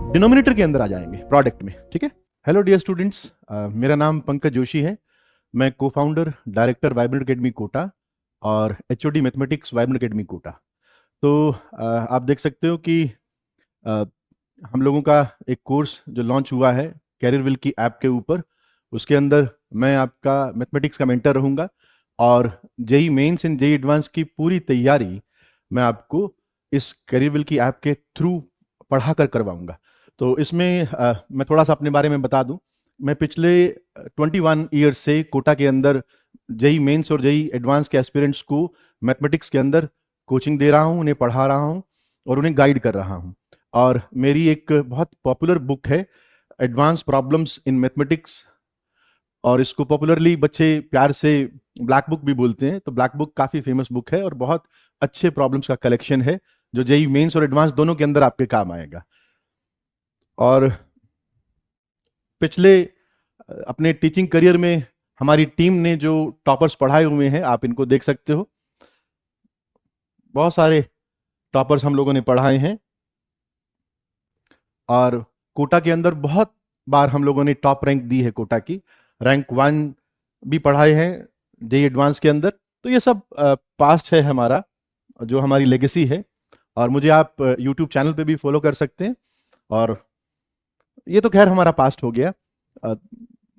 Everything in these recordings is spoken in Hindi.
डिनोमिनेटर के अंदर आ जाएंगे, प्रोडक्ट में। ठीक है। हेलो डियर स्टूडेंट्स, मेरा नाम पंकज जोशी है। मैं co founder director vibrant academy Kota और HOD mathematics vibrant academy Kota. तो आप देख सकते हो कि अ, हम लोगों का एक कोर्स जो लॉन्च हुआ है कैरियर विल की ऐप के ऊपर, उसके अंदर मैं आपका मैथमेटिक्स का मेंटर रहूँगा और JEE mains and JEE advance की पूरी तैयारी मैं आपको इस कैरियर विल की ऐप के थ्रू पढ़ा कर करवाऊंगा। तो इसमें मैं थोड़ा सा अपने बारे में बता दूं। मैं पिछले 21 ईयर्स से कोटा के अंदर जेई मेंस और जेई एडवांस के एस्पिरेंट्स को मैथमेटिक्स के अंदर कोचिंग दे रहा हूं, उन्हें पढ़ा रहा हूं और उन्हें गाइड कर रहा हूं। और मेरी एक बहुत पॉपुलर बुक है एडवांस प्रॉब्लम्स इन मैथमेटिक्स, और इसको पॉपुलरली बच्चे प्यार से ब्लैक बुक भी बोलते हैं। तो ब्लैक बुक काफ़ी फेमस बुक है और बहुत अच्छे प्रॉब्लम्स का कलेक्शन है जो जेई मेंस और एडवांस दोनों के अंदर आपके काम आएगा। और पिछले अपने टीचिंग करियर में हमारी टीम ने जो टॉपर्स पढ़ाए हुए हैं आप इनको देख सकते हो। बहुत सारे टॉपर्स हम लोगों ने पढ़ाए हैं और कोटा के अंदर बहुत बार हम लोगों ने टॉप रैंक दी है। कोटा की रैंक 1 भी पढ़ाए हैं जेई एडवांस के अंदर। तो ये सब पास्ट है हमारा, जो हमारी लेगेसी है। और मुझे आप यूट्यूब चैनल पे भी फॉलो कर सकते हैं। और ये तो खैर हमारा पास्ट हो गया।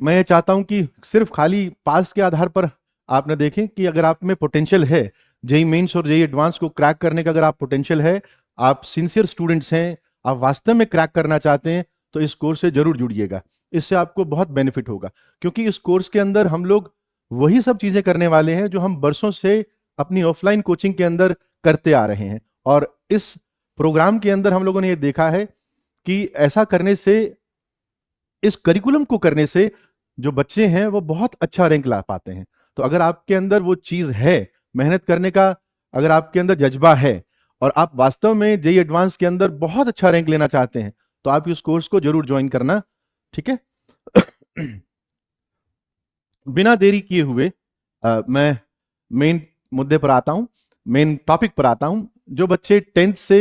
मैं ये चाहता हूं कि सिर्फ खाली पास्ट के आधार पर आप न देखें कि अगर आप में पोटेंशियल है जेई मेंस और जेई एडवांस को क्रैक करने का, अगर आप पोटेंशियल है, आप सिंसियर स्टूडेंट्स हैं, आप वास्तव में क्रैक करना चाहते हैं, तो इस कोर्स से जरूर जुड़िएगा। इससे आपको बहुत बेनिफिट होगा, क्योंकि इस कोर्स के अंदर हम लोग वही सब चीजें करने वाले हैं जो हम बरसों से अपनी ऑफलाइन कोचिंग के अंदर करते आ रहे हैं। और इस प्रोग्राम के अंदर हम लोगों ने ये देखा है कि ऐसा करने से, इस करिकुलम को करने से जो बच्चे हैं वो बहुत अच्छा रैंक ला पाते हैं। तो अगर आपके अंदर वो चीज है, मेहनत करने का अगर आपके अंदर जज्बा है और आप वास्तव में जेई एडवांस के अंदर बहुत अच्छा रैंक लेना चाहते हैं, तो आप इस कोर्स को जरूर ज्वाइन करना। ठीक है। बिना देरी किए हुए मैं मेन मुद्दे पर आता हूं, मेन टॉपिक पर आता हूं। जो बच्चे 10th से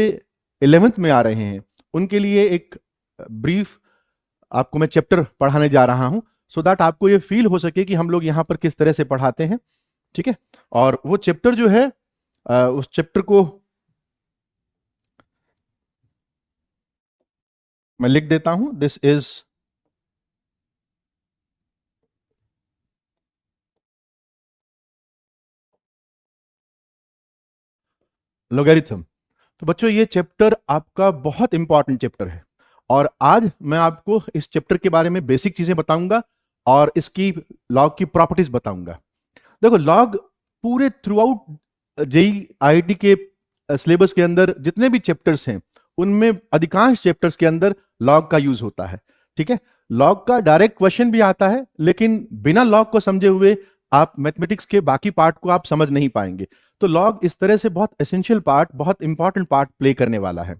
11th में आ रहे हैं उनके लिए एक ब्रीफ आपको मैं चैप्टर पढ़ाने जा रहा हूं, सो दैट आपको ये फील हो सके कि हम लोग यहां पर किस तरह से पढ़ाते हैं। ठीक है। और वो चैप्टर जो है, उस चैप्टर को मैं लिख देता हूं। This is logarithm. तो बच्चों ये चैप्टर आपका बहुत इंपॉर्टेंट चैप्टर है और आज मैं आपको इस चैप्टर के बारे में बेसिक चीजें बताऊंगा और इसकी लॉग की प्रॉपर्टीज बताऊंगा। देखो, लॉग पूरे थ्रू आउट जेई आईआईटी के सिलेबस के अंदर जितने भी चैप्टर्स हैं उनमें अधिकांश चैप्टर्स के अंदर लॉग का यूज होता है। ठीक है। लॉग का डायरेक्ट क्वेश्चन भी आता है, लेकिन बिना लॉग को समझे हुए आप मैथमेटिक्स के बाकी पार्ट को आप समझ नहीं पाएंगे। तो लॉग इस तरह से बहुत एसेंशियल पार्ट, बहुत इंपॉर्टेंट पार्ट प्ले करने वाला है।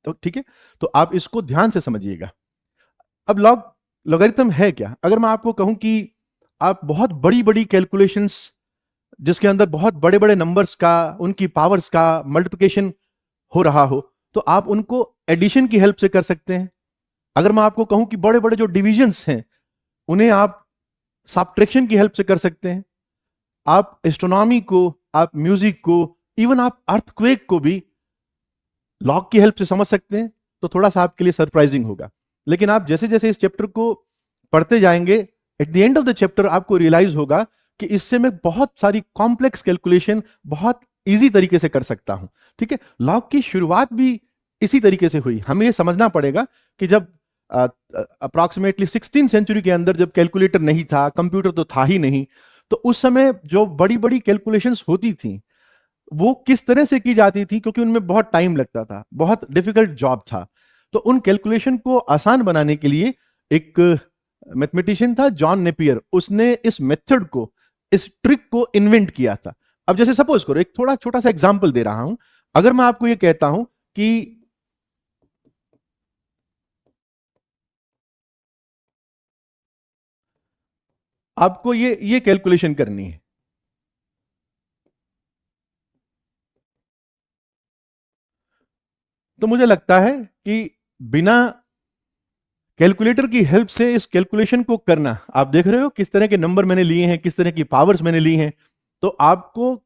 तो ठीक है, तो आप इसको ध्यान से समझिएगा। अब लॉगरिथम है क्या? अगर मैं आपको कहूं कि आप बहुत बड़ी बड़ी कैलकुलेशंस जिसके अंदर बहुत बड़े बड़े नंबर्स का, उनकी पावर्स का मल्टीप्लिकेशन हो रहा हो, तो आप उनको एडिशन की हेल्प से कर सकते हैं। अगर मैं आपको कहूं कि बड़े बड़े जो डिविजन्स हैं उन्हें आप सब्ट्रैक्शन की हेल्प से कर सकते हैं। आप एस्ट्रोनॉमी को, आप म्यूजिक को, इवन आप अर्थक्वेक को भी लॉग की हेल्प से समझ सकते हैं। तो थोड़ा सा आपके लिए सरप्राइजिंग होगा, लेकिन आप जैसे जैसे इस चैप्टर को पढ़ते जाएंगे, at the end of the chapter आपको रियलाइज होगा कि इससे मैं बहुत सारी कॉम्प्लेक्स कैलकुलेशन बहुत इजी तरीके से कर सकता हूं। ठीक है। लॉग की शुरुआत भी इसी तरीके से हुई। हमें यह समझना पड़ेगा कि जब अप्रोक्सीमेटली 16 सेंचुरी के अंदर जब कैलकुलेटर नहीं था, कंप्यूटर तो था ही नहीं, तो उस समय जो बड़ी बड़ी कैलकुलेशंस होती थी वो किस तरह से की जाती थी, क्योंकि उनमें बहुत टाइम लगता था, बहुत डिफिकल्ट जॉब था। तो उन कैलकुलेशन को आसान बनाने के लिए एक मैथमेटिशियन था जॉन नेपियर, उसने इस मेथड को, इस ट्रिक को इन्वेंट किया था। अब जैसे सपोज करो, एक थोड़ा छोटा सा एग्जांपल दे रहा हूं। अगर मैं आपको ये कहता हूं कि आपको ये कैलकुलेशन करनी है, तो मुझे लगता है कि बिना कैलकुलेटर की हेल्प से इस कैलकुलेशन को करना, आप देख रहे हो किस तरह के नंबर मैंने लिए हैं, किस तरह की पावर्स मैंने ली हैं, तो आपको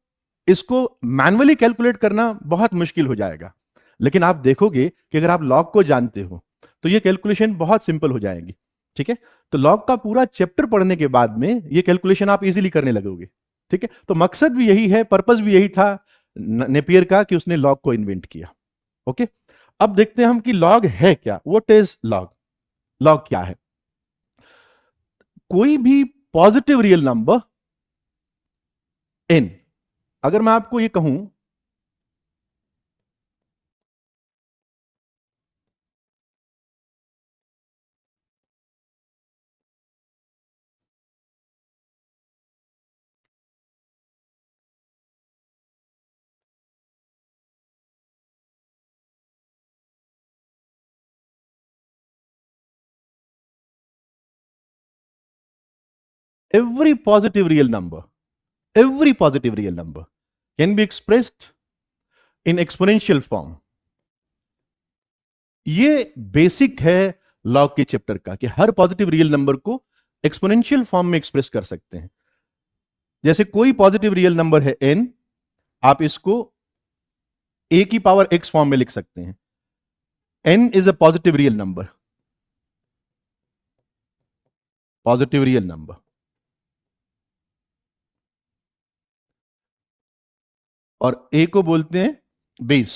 इसको मैन्युअली कैलकुलेट करना बहुत मुश्किल हो जाएगा। लेकिन आप देखोगे कि अगर आप लॉग को जानते हो तो ये कैलकुलेशन बहुत सिंपल हो जाएंगी। ठीक है, तो लॉग का पूरा चैप्टर पढ़ने के बाद में ये कैलकुलेशन आप इजीली करने लगोगे। ठीक है, तो मकसद भी यही है, पर्पस भी यही था नेपियर का कि उसने लॉग को इन्वेंट किया। ओके, अब देखते हैं हम कि लॉग है क्या, व्हाट इज लॉग। लॉग क्या है? कोई भी पॉजिटिव रियल नंबर n, अगर मैं आपको ये कहूं every positive real number, every positive real number can be expressed in exponential form। ये बेसिक है लॉग के चैप्टर का कि हर पॉजिटिव रियल नंबर को एक्सपोनेंशियल फॉर्म में एक्सप्रेस कर सकते हैं। जैसे कोई पॉजिटिव रियल नंबर है n, आप इसको a की पावर x फॉर्म में लिख सकते हैं। n is a positive real number, positive real number. और a को बोलते हैं बेस,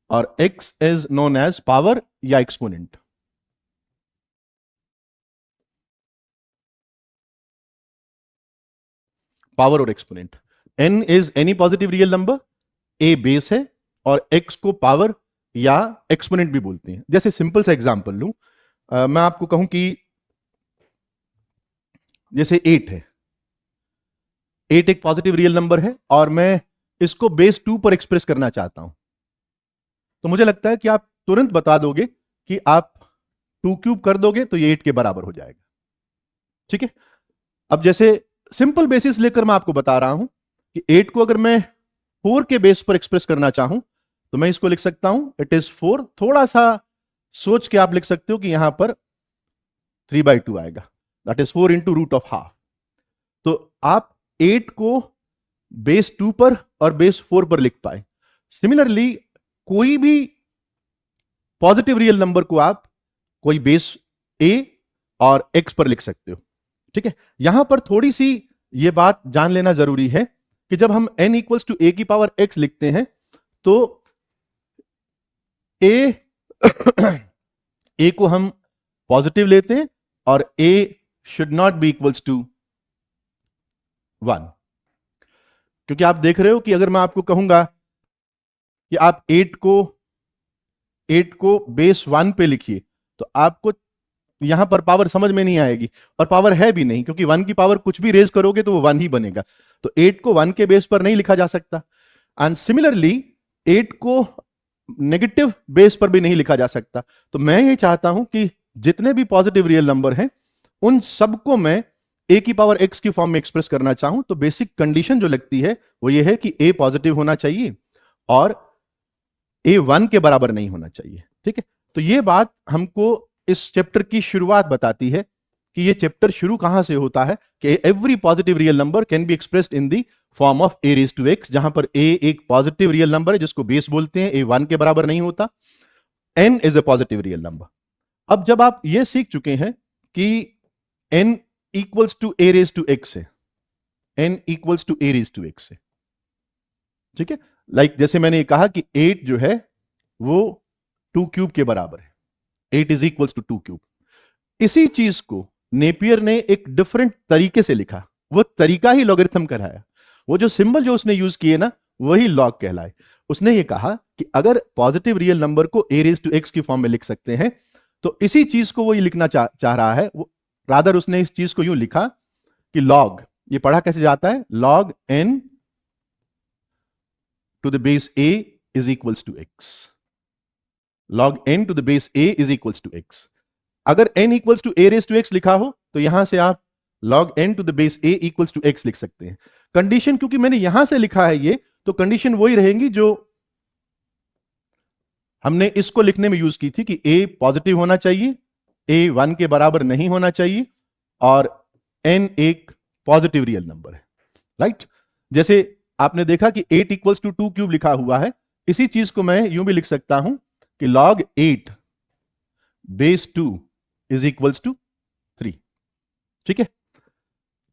और x is known as power या एक्सपोनेंट। पावर और exponent. n is any positive real number, a base है और x को पावर या एक्सपोनेंट भी बोलते हैं। जैसे सिंपल सा एग्जांपल लूं, मैं आपको कहूं कि जैसे 8 है, 8 एक पॉजिटिव रियल नंबर है और मैं इसको बेस 2 पर एक्सप्रेस करना चाहता हूं, तो मुझे लगता है कि आप तुरंत बता दोगे कि आप 2 क्यूब कर दोगे तो ये 8 के बराबर हो जाएगा। ठीक है, अब जैसे सिंपल बेसिस लेकर मैं आपको बता रहा हूं कि 8 को अगर मैं 4 के बेस पर एक्सप्रेस करना चाहूं तो मैं इसको लिख सकता हूं इट इज 4। थोड़ा सा सोच के आप लिख सकते हो कि यहां पर 3/2 आएगा, that is 4 into root of half. तो आप 8 को बेस 2 पर और बेस 4 पर लिख पाए। सिमिलरली कोई भी पॉजिटिव रियल नंबर को आप कोई बेस a और x पर लिख सकते हो। ठीक है, यहां पर थोड़ी सी यह बात जान लेना जरूरी है कि जब हम n इक्वल्स टू a की पावर x लिखते हैं तो a a को हम पॉजिटिव लेते हैं और a should not be equals to 1, क्योंकि आप देख रहे हो कि अगर मैं आपको कहूंगा कि आप 8 को बेस 1 पे लिखिए तो आपको यहां पर पावर समझ में नहीं आएगी, और पावर है भी नहीं, क्योंकि 1 की पावर कुछ भी रेज करोगे तो वो 1 ही बनेगा। तो 8 को 1 के बेस पर नहीं लिखा जा सकता, एंड सिमिलरली 8 को नेगेटिव बेस पर भी नहीं लिखा जा सकता। तो मैं ये चाहता हूं कि जितने भी पॉजिटिव रियल नंबर हैं उन सबको मैं a की पावर x की फॉर्म में एक्सप्रेस करना चाहूं, तो बेसिक कंडीशन जो लगती है वो ये है कि a पॉजिटिव होना चाहिए और a 1 के बराबर नहीं होना चाहिए। ठीक है, तो ये बात हमको इस चैप्टर की शुरुआत बताती है कि ये चैप्टर शुरू कहां से होता है कि every positive real number can be expressed in the form of a raise to x, जहां पर a एक पॉजिटिव रियल नंबर है जिसको बेस बोलते हैं, a 1 के बराबर नहीं होता, n is a positive real number. अब जब आप ये सीख चुके हैं कि n equals to a raise to x है, n equals to a raise to x है। ठीक है, लाइक जैसे मैंने कहा कि 8 जो है वो 2 क्यूब के बराबर है, 8 इज इक्वल्स टू 2 क्यूब। इसी चीज को नेपियर ने एक डिफरेंट तरीके से लिखा, वो तरीका ही लॉगरिथम कहलाया। वो जो सिंबल जो उसने यूज किए ना वही लॉग कहलाए। उसने ये कहा कि अगर पॉजिटिव रियल नंबर को a रेज टू x की फॉर्म में लिख सकते हैं तो इसी चीज को वो ये लिखना चाह रहा है। वो रादर उसने इस चीज को यूं लिखा कि लॉग, ये पढ़ा कैसे जाता है, log n to the base a is equals to x, log n to the base a is equals to x। अगर n equals to a raise to x लिखा हो तो यहां से आप log n to the base a equals to x लिख सकते हैं। कंडीशन क्योंकि मैंने यहां से लिखा है ये, तो कंडीशन वही रहेंगी जो हमने इसको लिखने में यूज की थी कि a पॉजिटिव होना चाहिए, a 1 के बराबर नहीं होना चाहिए और n एक पॉजिटिव रियल नंबर है, राइट। जैसे आपने देखा कि 8 इक्वल्स टू 2 क्यूब लिखा हुआ है, इसी चीज को मैं यूं भी लिख सकता हूं कि log 8 base 2 is equals to 3। ठीक है,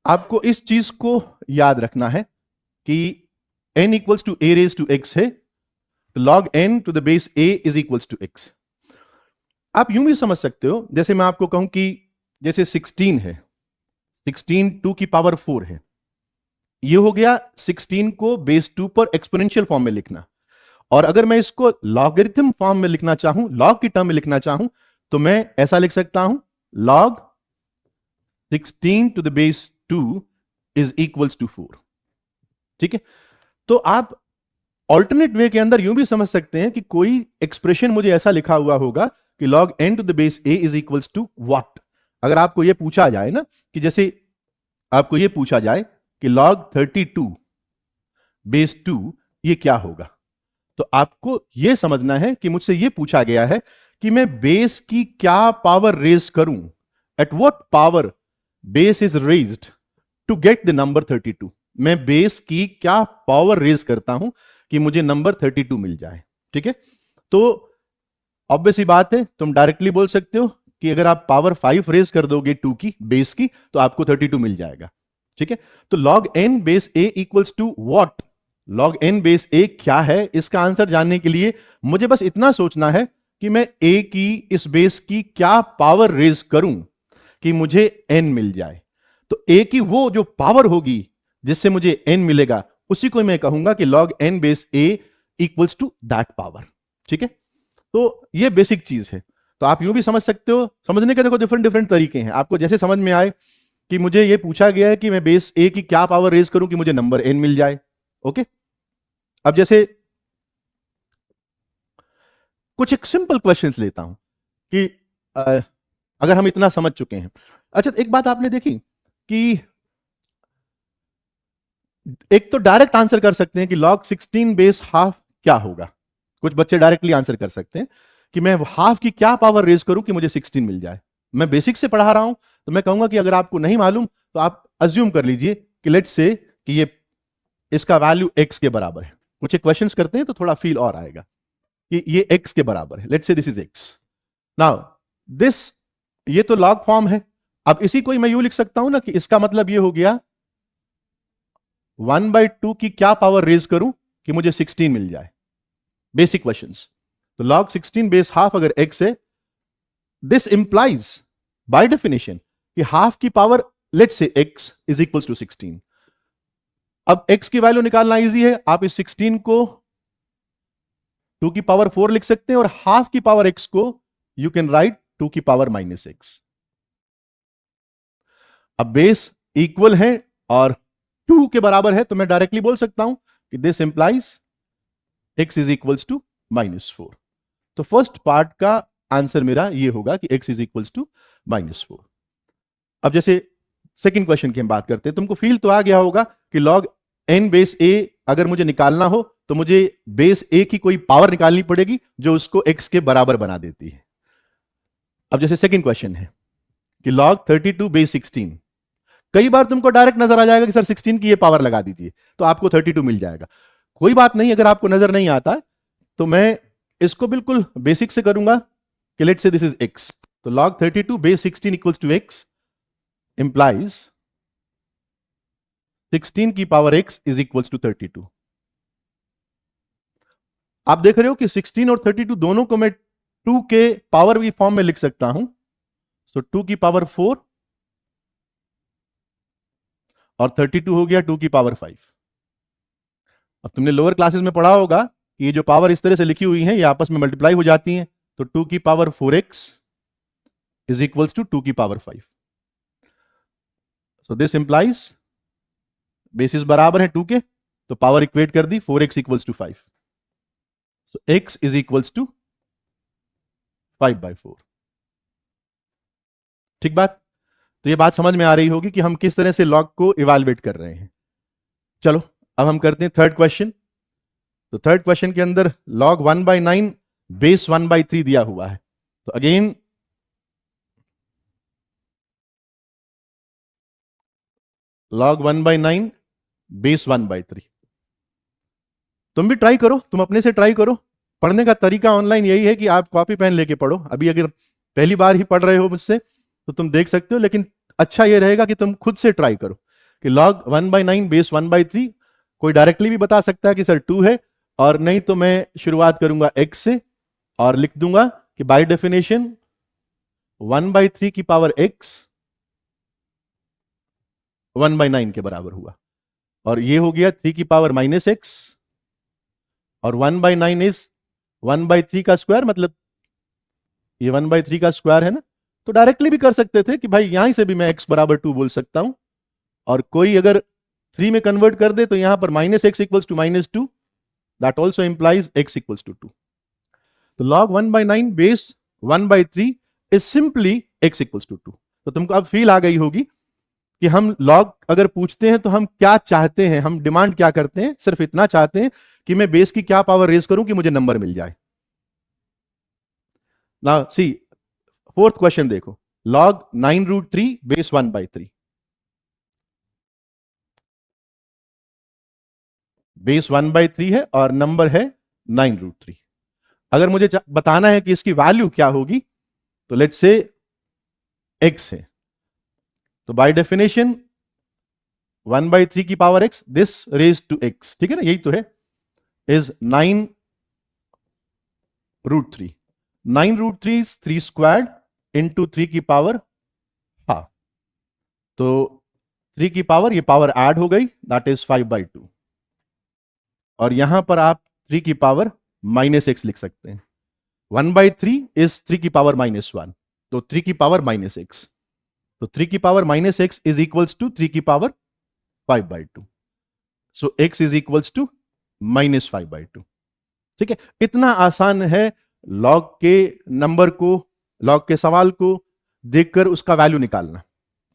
आपको इस चीज को याद रखना है कि n equals to a raise to x है, तो log n to the base a is equals to x। आप यूं भी समझ सकते हो, जैसे मैं आपको कहूं कि जैसे 16 है, 16 2 की पावर 4 है, ये हो गया 16 को बेस 2 पर एक्सपोनेंशियल फॉर्म में लिखना। और अगर मैं इसको लॉगरिथम फॉर्म में लिखना चाहूं, लॉग की टर्म में लिखना चाहूं, तो मैं ऐसा लिख सकता हूं log 16 to the base 2 is equals to 4। ठीक है, तो आप ऑल्टरनेट वे के अंदर यूं भी समझ सकते हैं कि कोई एक्सप्रेशन मुझे ऐसा लिखा हुआ होगा कि log n to the base a is equals to what. अगर आपको यह पूछा जाए ना, कि जैसे आपको यह पूछा जाए कि log 32 बेस 2 ये क्या होगा, तो आपको यह समझना है कि मुझसे यह पूछा गया है कि मैं बेस की क्या पावर रेज करूं, at what power base is raised to get the number 32। मैं बेस की क्या पावर रेज करता हूं कि मुझे नंबर 32 मिल जाए। ठीक है, तो ऑब्वियस ही बात है, तुम डायरेक्टली बोल सकते हो कि अगर आप पावर 5 रेज कर दोगे 2 की बेस की, तो आपको 32 मिल जाएगा। ठीक है, तो log n base a equals to what, log n base a क्या है, इसका आंसर जानने के लिए मुझे बस इतना सोचना है कि मैं a की इस बेस की क्या पावर रेज करूं कि मुझे n मिल जाए। तो a की वो जो पावर होगी जिससे मुझे n मिलेगा, उसी को मैं कहूंगा कि log n base a equals to that power. ठीक है, तो ये बेसिक चीज है। तो आप यूं भी समझ सकते हो, समझने के देखो डिफरेंट डिफरेंट तरीके हैं, आपको जैसे समझ में आए कि मुझे ये पूछा गया है कि मैं बेस a की क्या पावर रेज करूं कि मुझे नंबर n मिल जाए। ओके, अब जैसे कुछ एक सिंपल क्वेश्चंस लेता हूं कि अगर हम इतना समझ चुके हैं। अच्छा, एक बात आपने देखी कि एक तो डायरेक्ट आंसर कर सकते हैं कि log 16 बेस हाफ क्या होगा। कुछ बच्चे डायरेक्टली आंसर कर सकते हैं कि मैं हाफ की क्या पावर रेज करूं कि मुझे 16 मिल जाए। मैं बेसिक से पढ़ा रहा हूं, तो मैं कहूंगा कि अगर आपको नहीं मालूम तो आप अज्यूम कर लीजिए कि लेट्स से कि ये इसका वैल्यू x के बराबर है। कुछ एक क्वेश्चंस करते हैं तो थोड़ा फील और आएगा कि ये x के बराबर है। Let's say this is x। Now this, ये तो लॉग फॉर्म है। अब इसी को मैं यूं लिख सकता हूं ना कि इसका मतलब ये हो गया 1/2 की क्या पावर रेज करूं कि मुझे 16 मिल जाए। Basic questions. तो log 16 बेस हाफ अगर x है, दिस इंप्लाइज बाय डेफिनेशन कि हाफ की power let's say x is equals to 16। अब x की वैल्यू निकालना इजी है, आप इस 16 को 2 की पावर 4 लिख सकते हैं और हाफ की पावर x को यू कैन राइट 2 की पावर -x। अब बेस इक्वल है और 2 के बराबर है, तो मैं डायरेक्टली बोल सकता हूं कि this implies x is equals to -4। तो फर्स्ट पार्ट का आंसर मेरा ये होगा कि x इज इक्वल्स टू -4। अब जैसे सेकंड क्वेश्चन की हम बात करते हैं, तुमको फील तो आ गया होगा कि log n बेस a अगर मुझे निकालना हो तो मुझे बेस a की कोई पावर निकालनी पड़ेगी जो उसको x के बराबर बना देती है। अब जैसे सेकंड क्वेश्चन है कि log 32 बेस 16। कई बार तुमको डायरेक्ट नजर आ जाएगा कि सर 16 की ये पावर लगा दीजिए तो आपको 32 मिल जाएगा। कोई बात नहीं, अगर आपको नजर नहीं आता तो मैं इसको बिल्कुल बेसिक से करूंगा कि let's say this is x। तो log 32 base 16 equals to x implies 16 की power x is equals to 32। आप देख रहे हो कि 16 और 32 दोनों को मैं 2 के पावर भी फॉर्म में लिख सकता हूं। सो 2 की पावर 4 और 32 हो गया 2 की पावर 5। अब तुमने लोअर क्लासेस में पढ़ा होगा कि ये जो पावर इस तरह से लिखी हुई है ये आपस में मल्टीप्लाई हो जाती हैं। तो 2 की power 4x is equals to 2 की power 5। So this implies basis बराबर है 2 के, तो पावर इक्वेट कर दी 4x equals to 5। So x is equals to 5/4। ठीक बात। तो ये बात समझ में आ रही होगी कि हम किस तरह से लॉग को इवैल्यूएट कर रहे हैं। चलो अब हम करते हैं थर्ड क्वेश्चन। तो थर्ड क्वेश्चन के अंदर log 1/9 बेस 1/3 दिया हुआ है। तो अगेन log 1/9 बेस 1/3। तुम भी ट्राई करो, तुम अपने से ट्राई करो। पढ़ने का तरीका ऑनलाइन यही है कि आप कॉपी पेन लेके पढ़ो। अभी अगर पहली बार ही पढ़ रहे हो मुझसे तो तुम देख सकते हो, लेकिन अच्छा ये रहेगा कि तुम खुद से ट्राई करो कि log 1/9 बेस 1/3। कोई डायरेक्टली भी बता सकता है कि सर 2 है, और नहीं तो मैं शुरुआत करूंगा x से और लिख दूंगा कि बाय डेफिनेशन 1/3 की पावर x 1/9 के बराबर हुआ, और ये हो गया 3 की पावर -x, और 1/9 इज 1/3 का स्क्वायर, मतलब ये 1/3 का स्क्वायर है ना। तो डायरेक्टली भी कर सकते थे कि भाई यहां से भी मैं x बराबर 2 बोल सकता हूं, और कोई अगर 3 में कन्वर्ट कर दे तो यहां पर -x equals to -2, that also implies x equals to 2। तो log 1/9 base 1/3 is simply x equals to 2। तो तुमको अब फील आ गई होगी कि हम लॉग अगर पूछते हैं तो हम क्या चाहते हैं, हम डिमांड क्या करते हैं। सिर्फ इतना चाहते हैं कि मैं बेस की क्या पावर रेज करूं कि मुझे नंबर मिल जाए। नाउ सी फोर्थ क्वेश्चन देखो, log 9√3 बेस 1/3। बेस 1/3 है और नंबर है 9√3। अगर मुझे बताना है कि इसकी वैल्यू क्या होगी, तो लेट्स से x है, तो बाय डेफिनेशन 1/3 की power x this raise to x, ठीक है ना, यही तो है, इज 9√3। 9√3 इज 3 स्क्वायर्ड इंटू 3 की पावर हाफ। तो 3 की पावर, ये पावर ऐड हो गई, दैट इज 5/2, और यहां पर आप 3 की पावर -x लिख सकते हैं। 1/3 इज 3 की पावर -1, तो 3 की पावर -x, तो 3 की power -x is equals to 3 की power 5/2, so x is equals to -5/2। ठीक है, इतना आसान है लॉग के नंबर को, लॉग के सवाल को देखकर उसका वैल्यू निकालना।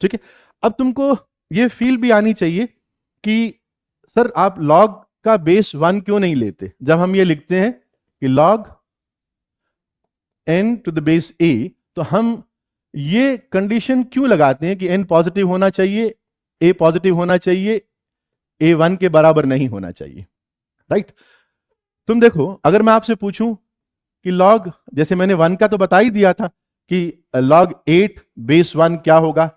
ठीक है, अब तुमको ये फील भी आनी चाहिए कि सर आप लॉग का बेस 1 क्यों नहीं लेते। जब हम ये लिखते हैं कि log n to the base a, तो हम ये कंडीशन क्यों लगाते हैं कि n पॉजिटिव होना चाहिए, a पॉजिटिव होना चाहिए, a 1 के बराबर नहीं होना चाहिए, राइट। तुम देखो, अगर मैं आपसे पूछूं कि लॉग, जैसे मैंने 1 का तो बता ही दिया था कि log 8 बेस 1 क्या होगा,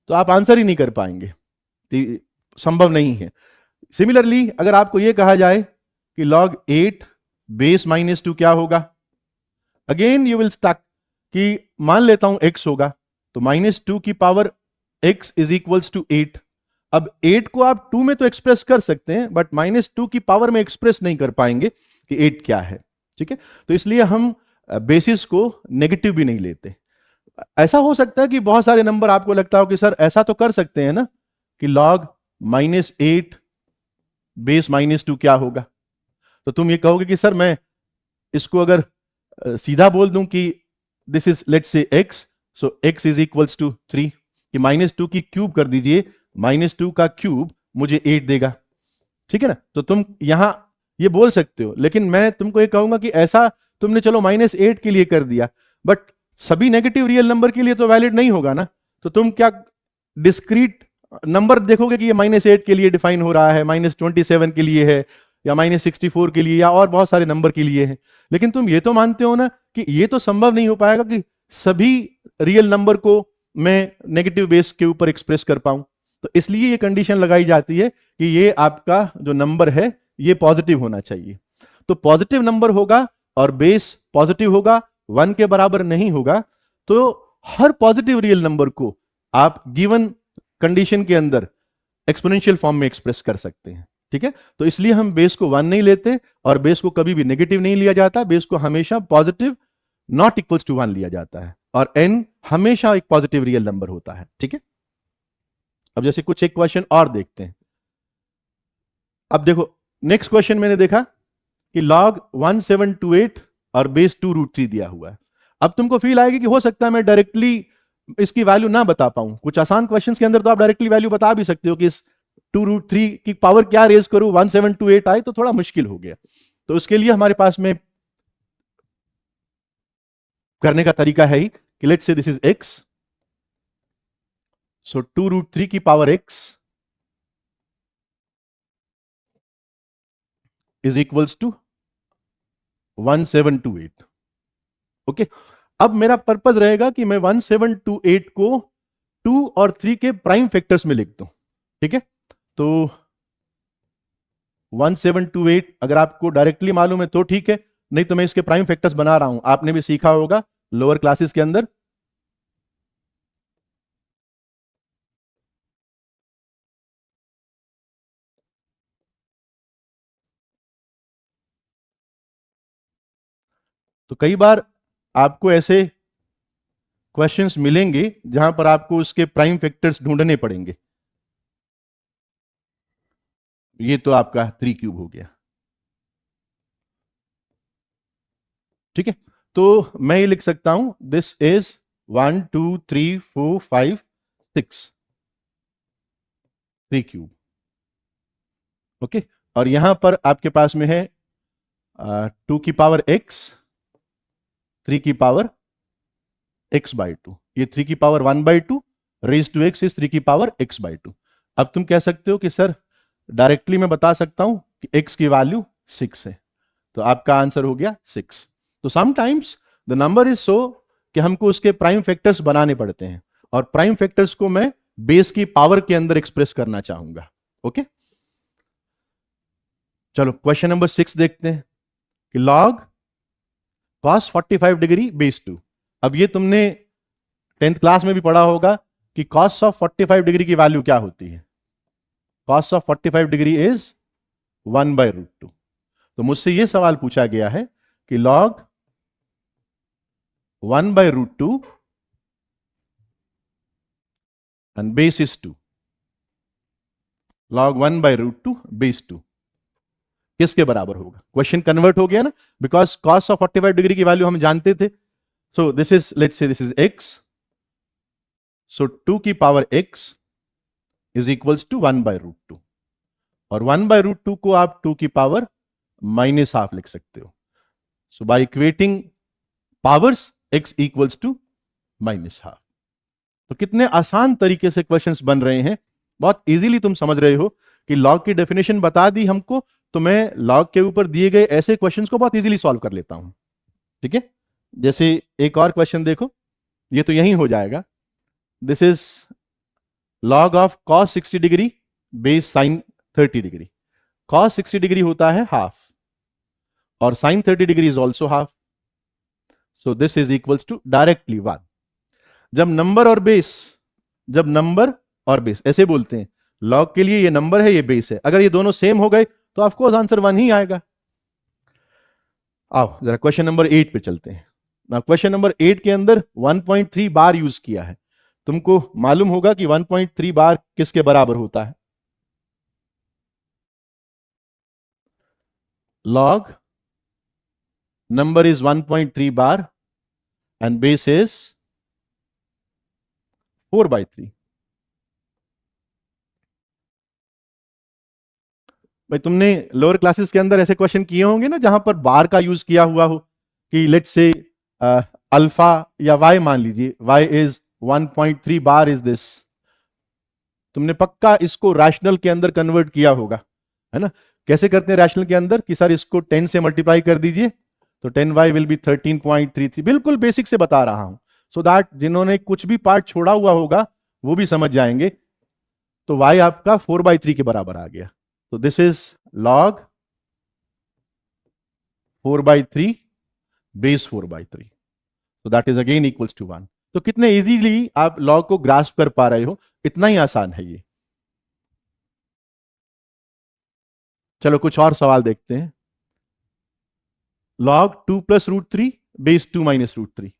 तो आप आंसर ही नहीं कर पाएंगे, तो संभव नहीं है। सिमिलरली अगर आपको यह कहा जाए कि log 8 बेस -2 क्या होगा, अगेन यू विल स्टक कि मान लेता हूं x होगा, तो -2 की power x is equals to 8। अब 8 को आप 2 में तो एक्सप्रेस कर सकते हैं, बट -2 की पावर में एक्सप्रेस नहीं कर पाएंगे कि 8 क्या है। ठीक है, तो इसलिए हम बेसिस को नेगेटिव भी नहीं लेते। ऐसा हो सकता है कि बहुत सारे नंबर आपको लगता हो कि सर ऐसा तो कर सकते हैं ना कि log -8 बेस -2 क्या होगा, तो तुम ये कहोगे कि सर मैं इसको अगर सीधा बोल दूं कि this is let's say x, so x is equals to 3, कि -2 की क्यूब कर दीजिए, -2 का क्यूब मुझे 8 देगा। ठीक है ना, तो तुम यहां ये बोल सकते हो, लेकिन मैं तुमको ये कहूंगा कि ऐसा तुमने चलो -8 के लिए कर दिया, बट सभी नेगेटिव रियल नंबर के लिए तो वैलिड नहीं होगा ना। तो तुम क्या डिस्क्रीट नंबर देखोगे कि ये -8 के लिए डिफाइन हो रहा है, -27 के लिए है, या -64 के लिए, या और बहुत सारे नंबर के लिए है। लेकिन तुम ये तो मानते हो ना कि ये तो संभव नहीं हो पाएगा कि सभी रियल नंबर को मैं नेगेटिव बेस के ऊपर एक्सप्रेस कर पाऊं। तो इसलिए ये कंडीशन लगाई जाती है कि ये आपका जो नंबर है ये पॉजिटिव होना चाहिए। तो पॉजिटिव नंबर होगा और बेस पॉजिटिव होगा, 1 के बराबर नहीं होगा, तो हर पॉजिटिव रियल नंबर को आप गिवन कंडीशन के अंदर एक्सपोनेंशियल फॉर्म में एक्सप्रेस कर सकते हैं। ठीक है, तो इसलिए हम बेस को 1 नहीं लेते, और बेस को कभी भी नेगेटिव नहीं लिया जाता, बेस को हमेशा पॉजिटिव नॉट इक्वल्स टू 1 लिया जाता है, और n हमेशा एक पॉजिटिव रियल नंबर होता है। ठीक है, अब जैसे कुछ एक क्वेश्चन और देखते हैं। अब देखो नेक्स्ट क्वेश्चन मैंने देखा कि log 1728 और बेस 2√3 दिया हुआ है। अब तुमको फील आएगी कि हो सकता है मैं डायरेक्टली इसकी वैल्यू ना बता पाऊं। कुछ आसान क्वेश्चंस के अंदर तो आप डायरेक्टली वैल्यू बता भी सकते हो कि इस 2√3 की पावर क्या रेज करूं, 1728 आए तो थोड़ा मुश्किल हो गया। तो उसके लिए हमारे पास में करने का तरीका है ही कि let's say this is x, so 2√3 की power x is equals to 1728. Okay, अब मेरा पर्पस रहेगा कि मैं 1728 को 2 और 3 के प्राइम फैक्टर्स में लिख दूं. ठीक है, तो 1728 अगर आपको डायरेक्टली मालूम है तो ठीक है, नहीं तो मैं इसके प्राइम फैक्टर्स बना रहा हूं. आपने भी सीखा होगा लोअर क्लासेस के अंदर. तो कई बार आपको ऐसे क्वेश्चंस मिलेंगे जहां पर आपको उसके प्राइम फैक्टर्स ढूंढने पड़ेंगे. ये तो आपका 3 क्यूब हो गया. ठीक है, तो मैं ये लिख सकता हूं दिस इज 1 2 3 4 5 6 3 क्यूब. ओके, और यहां पर आपके पास में है 2 की पावर x, 3 की पावर x बाई 2. ये 3 की power 1/2 raise to x is 3 की पावर x बाई 2. अब तुम कह सकते हो कि सर डायरेक्टली मैं बता सकता हूं कि x की वैल्यू 6 है, तो आपका आंसर हो गया 6. तो sometimes the number is so कि हमको उसके प्राइम फैक्टर्स बनाने पड़ते हैं, और प्राइम फैक्टर्स को मैं बेस की पावर के अंदर एक्सप्रेस करना चाहूंगा. ओके, चलो क्वेश्चन नंबर 6 देखते हैं कि log cos 45 डिग्री बेस 2. अब ये तुमने 10th क्लास में भी पढ़ा होगा कि cos ऑफ 45 डिग्री की वैल्यू क्या होती है. cos of 45 degree is 1/√2. तो मुझसे यह सवाल पूछा गया है कि log 1/√2 and base is 2. log 1/√2 base 2 किसके बराबर होगा. क्वेश्चन कन्वर्ट हो गया ना, बिकॉज cos ऑफ 45 डिग्री की वैल्यू हम जानते थे. So this is, let's say this is x, so 2 की power x is equals to 1/√2, और 1/√2 को आप 2 की पावर -½ लिख सकते हो. So by equating powers x equals to -½ तो कितने आसान तरीके से क्वेश्चंस बन रहे हैं. बहुत इजीली तुम समझ रहे हो कि लॉग की डेफिनेशन बता दी हमको, तो मैं लॉग के ऊपर दिए गए ऐसे क्वेश्चंस को बहुत इजीली सॉल्व कर लेता हूं. ठीक है, जैसे एक और क्वेश्चन देखो, ये तो यही हो जाएगा. This is log of cos 60 degree base sin 30 degree. cos 60 degree होता है हाफ, और sin 30 degree is also half. So this is equals to directly 1. जब नंबर और बेस ऐसे बोलते हैं, लॉग के लिए ये नंबर है, ये बेस है, अगर ये दोनों सेम हो गए तो ऑफकोर्स आंसर 1 ही आएगा. आओ जरा क्वेश्चन नंबर 8 पे चलते हैं. ना क्वेश्चन नंबर 8 के अंदर 1.3 बार यूज किया है. तुमको मालूम होगा कि 1.3 बार किसके बराबर होता है. Log number is 1.3 bar and base is 4/3. भाई तुमने लोअर क्लासेस के अंदर ऐसे क्वेश्चन किए होंगे ना जहां पर बार का यूज किया हुआ हो, कि लेट्स से अल्फा या वाई मान लीजिए, y is 1.3 bar is this. तुमने पक्का इसको रैशनल के अंदर कन्वर्ट किया होगा, है ना. कैसे करते हैं रैशनल के अंदर कि सर इसको 10 से मल्टीप्लाई कर दीजिए तो 10y विल बी 13.33. बिल्कुल बेसिक से बता रहा हूं, सो दैट जिन्होंने कुछ भी पार्ट छोड़ा हुआ होगा वो भी समझ जाएंगे. तो y आपका 4/3 के बराबर आ गया. तो दिस इज log 4/3 बेस 4/3. तो that is again equals to 1. तो कितने इजीली आप log को ग्रास्प कर पा रहे हो, इतना ही आसान है ये. चलो कुछ और सवाल देखते हैं. log 2 + √3 base 2 - √3.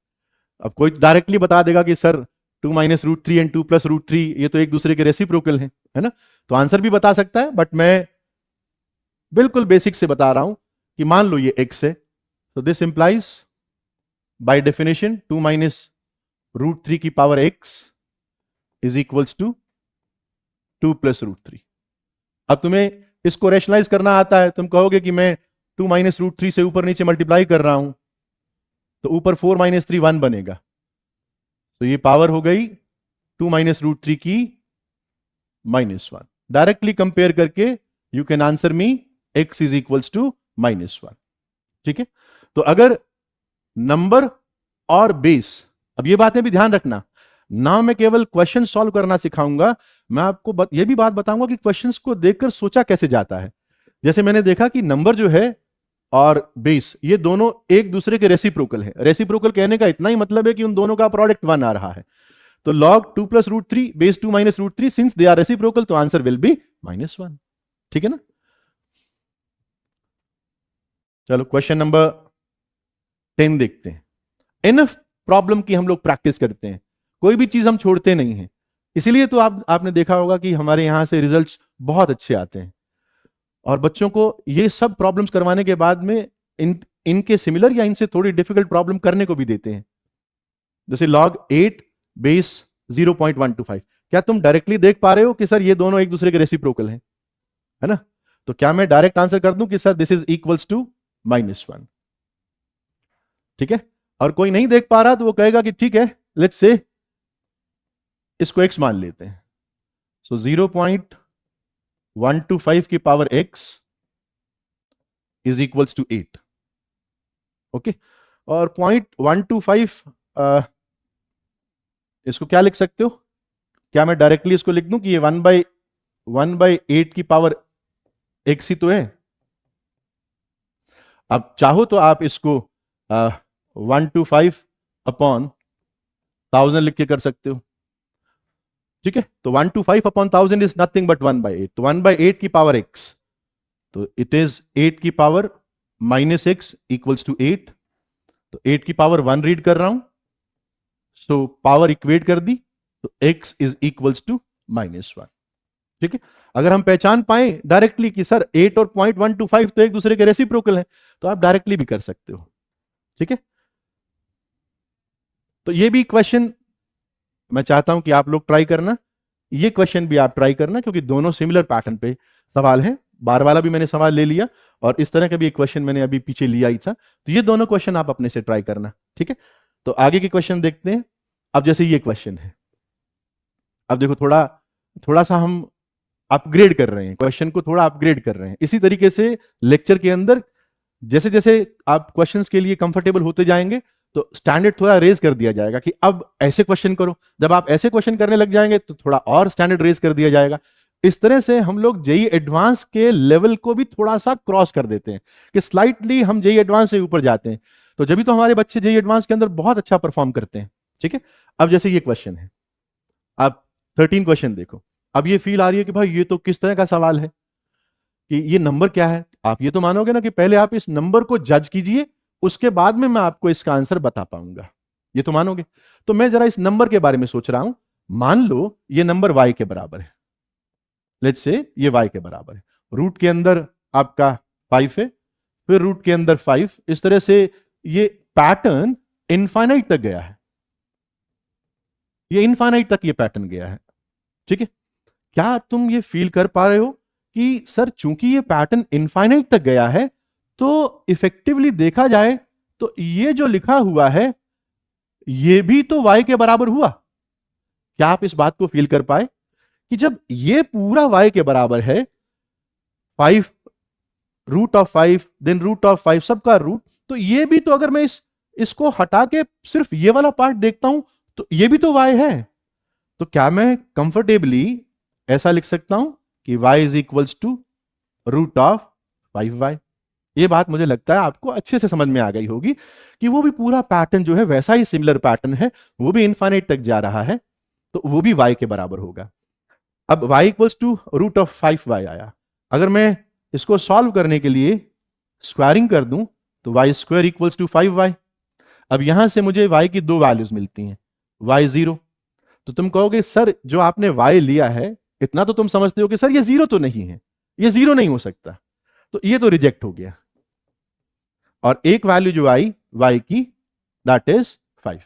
अब कोई डायरेक्टली बता देगा कि सर 2 - √3 एंड 2 + √3 ये तो एक दूसरे के रेसिप्रोकल हैं, है ना. तो आंसर भी बता सकता है, बट मैं बिल्कुल बेसिक से बता रहा हूं कि मान लो ये x है, तो दिस इंप्लाइज बाय डेफिनेशन 2 - √3 की power x is equals to 2 + √3. अब तुम्हें इसको रैशनलाइज करना आता है, तुम कहोगे कि मैं 2 - √3 से ऊपर नीचे मल्टीप्लाई कर रहा हूं, तो ऊपर 4 माइनस 3 1 बनेगा, तो ये पावर हो गई 2 माइनस रूट 3 की -1। डायरेक्टली कंपेयर करके you can answer me x is equals to -1। ठीक है, तो अगर नंबर और बेस, अब ये बातें भी ध्यान रखना ना, मैं केवल क्वेश्चन सॉल्व करना सिखाऊंगा, मैं आपको ये भी बात बताऊंगा कि क्वेश्चंस को देखकर सोचा कैसे जाता है। जैसे मैंने देखा कि नंबर जो है और बेस ये दोनों एक दूसरे के रेसिप्रोकल है। रेसिप्रोकल कहने का इतना ही मतलब है कि उन दोनों का प्रोडक्ट 1 आ रहा है। तो log 2 plus root 3 base 2 minus root 3, since they are reciprocal तो आंसर विल बी -1। ठीक है ना। चलो क्वेश्चन नंबर 10 देखते हैं। एनफ प्रॉब्लम की हम लोग प्रैक्टिस करते हैं, कोई भी चीज हम छोड़ते नहीं हैं, इसीलिए तो आपने देखा होगा कि हमारे यहां से रिजल्ट्स बहुत अच्छे आते हैं। और बच्चों को ये सब प्रॉब्लम्स करवाने के बाद में इनके सिमिलर या इनसे थोड़ी डिफिकल्ट प्रॉब्लम करने को भी देते हैं। जैसे log 8 बेस 0.125, क्या तुम डायरेक्टली देख पा रहे हो कि सर ये दोनों एक दूसरे के रेसिप्रोकल हैं, है ना। तो क्या मैं डायरेक्ट आंसर कर दूं कि sir this is equals to -1। ठीक है, और कोई नहीं देख पा रहा तो वो कहेगा कि ठीक है, लेट्स से इसको x मान लेते हैं। सो 0.125 की power x is equals to 8। Okay, और 0.125 इसको क्या लिख सकते हो, क्या मैं डायरेक्टली इसको लिख दूं कि ये 1/8 की पावर x ही तो है। अब चाहो तो आप इसको 125 अपॉन 1000 लिख के कर सकते हो। ठीक है, तो 125 अपॉन 1000 इज नथिंग बट 1/8, तो 1/8 की पावर x, तो इट इज 8 की पावर -x इक्वल्स टू 8। तो 8 की पावर 1 रीड कर रहा हूं, सो पावर इक्वेट कर दी, तो x इज इक्वल्स टू -1। ठीक है, अगर हम पहचान पाए डायरेक्टली कि सर 8 और 0.125 तो एक दूसरे के रेसिप्रोकल हैं, तो आप डायरेक्टली भी कर सकते हो। ठीक है, तो ये भी क्वेश्चन मैं चाहता हूं कि आप लोग ट्राई करना, ये क्वेश्चन भी आप ट्राई करना, क्योंकि दोनों सिमिलर पैटर्न पे सवाल है। बार वाला भी मैंने सवाल ले लिया और इस तरह का भी एक क्वेश्चन मैंने अभी पीछे लिया ही था, तो ये दोनों क्वेश्चन आप अपने से ट्राई करना। ठीक है, तो आगे के क्वेश्चन देखते हैं। अब जैसे ये क्वेश्चन है, अब देखो थोड़ा सा हम अपग्रेड कर रहे हैं, क्वेश्चन को थोड़ा अपग्रेड कर रहे हैं। इसी तरीके से लेक्चर के अंदर जैसे जैसे आप क्वेश्चंस के लिए कंफर्टेबल होते जाएंगे, तो स्टैंडर्ड थोड़ा रेज कर दिया जाएगा कि अब ऐसे क्वेश्चन करो। जब आप ऐसे क्वेश्चन करने लग जाएंगे तो थोड़ा और स्टैंडर्ड रेज कर दिया जाएगा। इस तरह से हम लोग जेई एडवांस के लेवल को भी थोड़ा सा क्रॉस कर देते हैं कि स्लाइटली हम जेई एडवांस से ऊपर जाते हैं, तो जब भी तो हमारे बच्चे जेई एडवांस के अंदर बहुत अच्छा परफॉर्म करते हैं। ठीक है, अब जैसे ये क्वेश्चन है, आप 13 क्वेश्चन देखो। अब ये फील आ रही है कि भाई ये तो किस तरह का सवाल है, कि ये नंबर क्या है। आप ये तो मानोगे ना कि पहले आप इस नंबर को जज कीजिए, उसके बाद में मैं आपको इसका आंसर बता पाऊंगा, ये तो मानोगे। तो मैं जरा इस नंबर के बारे में सोच रहा हूं। मान लो ये नंबर y के बराबर है, लेट्स से ये y के बराबर है, रूट के अंदर आपका 5 है, फिर रूट के अंदर 5, इस तरह से ये पैटर्न इनफाइनाइट तक गया है, ये इनफाइनाइट तक ये पैटर्न गया है। ठीक है, क्या तुम ये फील कर पा रहे हो कि सर चूंकि ये पैटर्न इनफाइनाइट तक गया है, तो इफेक्टिवली देखा जाए तो ये जो लिखा हुआ है ये भी तो y के बराबर हुआ। क्या आप इस बात को फील कर पाए कि जब ये पूरा y के बराबर है, 5 root of 5 then root of 5 सबका रूट, तो ये भी तो, अगर मैं इसको हटा के सिर्फ ये वाला पार्ट देखता हूं तो ये भी तो y है। तो क्या मैं कंफर्टेबली ऐसा लिख सकता हूं कि y is equals to root of 5y। ये बात मुझे लगता है आपको अच्छे से समझ में आ गई होगी कि वो भी पूरा पैटर्न जो है वैसा ही सिमिलर पैटर्न है, वो भी इनफाइनाइट तक जा रहा है, तो वो भी y के बराबर होगा। अब y equals to root of 5y आया, अगर मैं इसको सॉल्व करने के लिए स्क्वायरिंग कर दूं तो y square equals to 5y। अब यहां से मुझे y की दो वैल्यूज मिलती हैं, y 0। तो तुम कहोगे सर जो आपने y लिया है, इतना तो तुम समझते हो कि सर ये 0 तो नहीं है, ये 0 नहीं हो सकता, तो ये तो रिजेक्ट हो गया। और एक वैल्यू जो आई y की, दैट इज 5।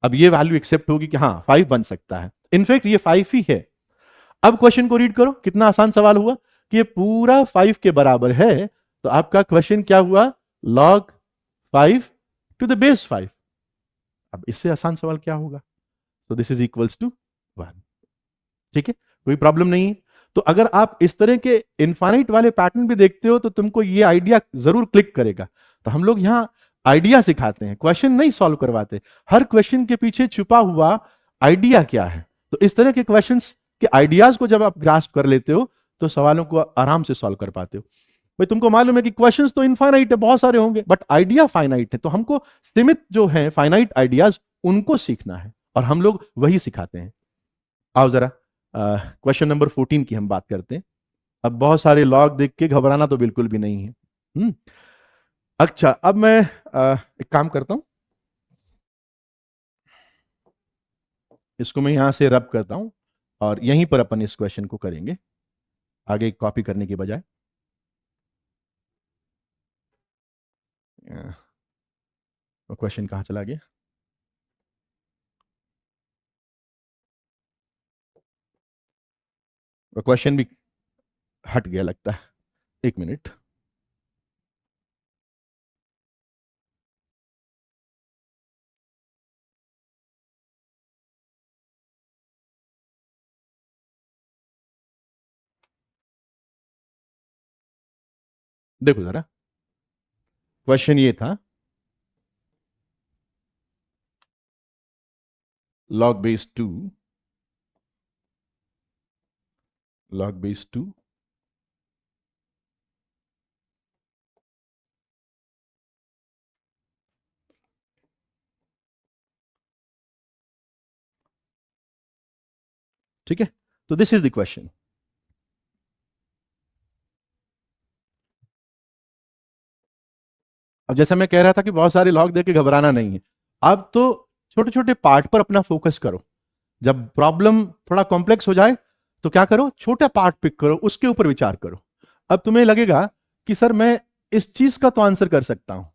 अब ये वैल्यू एक्सेप्ट होगी कि हाँ 5 बन सकता है, इनफैक्ट ये 5 ही है। अब क्वेश्चन को रीड करो, कितना आसान सवाल हुआ कि ये पूरा 5 के बराबर है, तो आपका क्वेश्चन क्या हुआ, log 5 टू द बेस 5। अब इससे आसान सवाल क्या होगा? तो दिस इज इक्वल्स टू 1। ठीक है, कोई प्रॉब्लम नहीं है। तो अगर आप इस तरह के इनफाइनाइट वाले पैटर्न भी देखते हो तो तुमको ये आइडिया जरूर क्लिक करेगा। तो हम लोग यहां आइडिया सिखाते हैं, क्वेश्चन नहीं सॉल्व करवाते। हर क्वेश्चन के पीछे छुपा हुआ आइडिया क्या है, तो इस तरह के क्वेश्चंस के आइडियाज को जब आप ग्रास्प कर लेते हो तो सवालों को आराम से सॉल्व कर पाते हो। भाई तुमको मालूम है कि क्वेश्चंस तो इनफाइनाइट है, बहुत सारे होंगे, बट आइडिया फाइनाइट है। तो हमको सीमित जो है फाइनाइट आइडियाज उनको सीखना है और हम लोग वही सिखाते हैं। आओ जरा क्वेश्चन नंबर 14 की हम बात करते हैं। अब बहुत सारे लॉग देख के घबराना तो बिल्कुल भी नहीं है। अच्छा, अब मैं एक काम करता हूं, इसको मैं यहां से रब करता हूं और यहीं पर अपन इस क्वेश्चन को करेंगे, आगे कॉपी करने के बजाय। क्वेश्चन कहां चला गया? क्वेश्चन भी हट गया लगता है, एक मिनट। देखो जरा, क्वेश्चन ये था, log base 2 ठीक है। तो दिस इज द क्वेश्चन। अब जैसा मैं कह रहा था कि बहुत सारे लॉग देख के घबराना नहीं है, अब तो छोटे छोटे पार्ट पर अपना फोकस करो। जब प्रॉब्लम थोड़ा कॉम्प्लेक्स हो जाए तो क्या करो, छोटा पार्ट पिक करो, उसके ऊपर विचार करो। अब तुम्हें लगेगा कि सर मैं इस चीज का तो आंसर कर सकता हूं।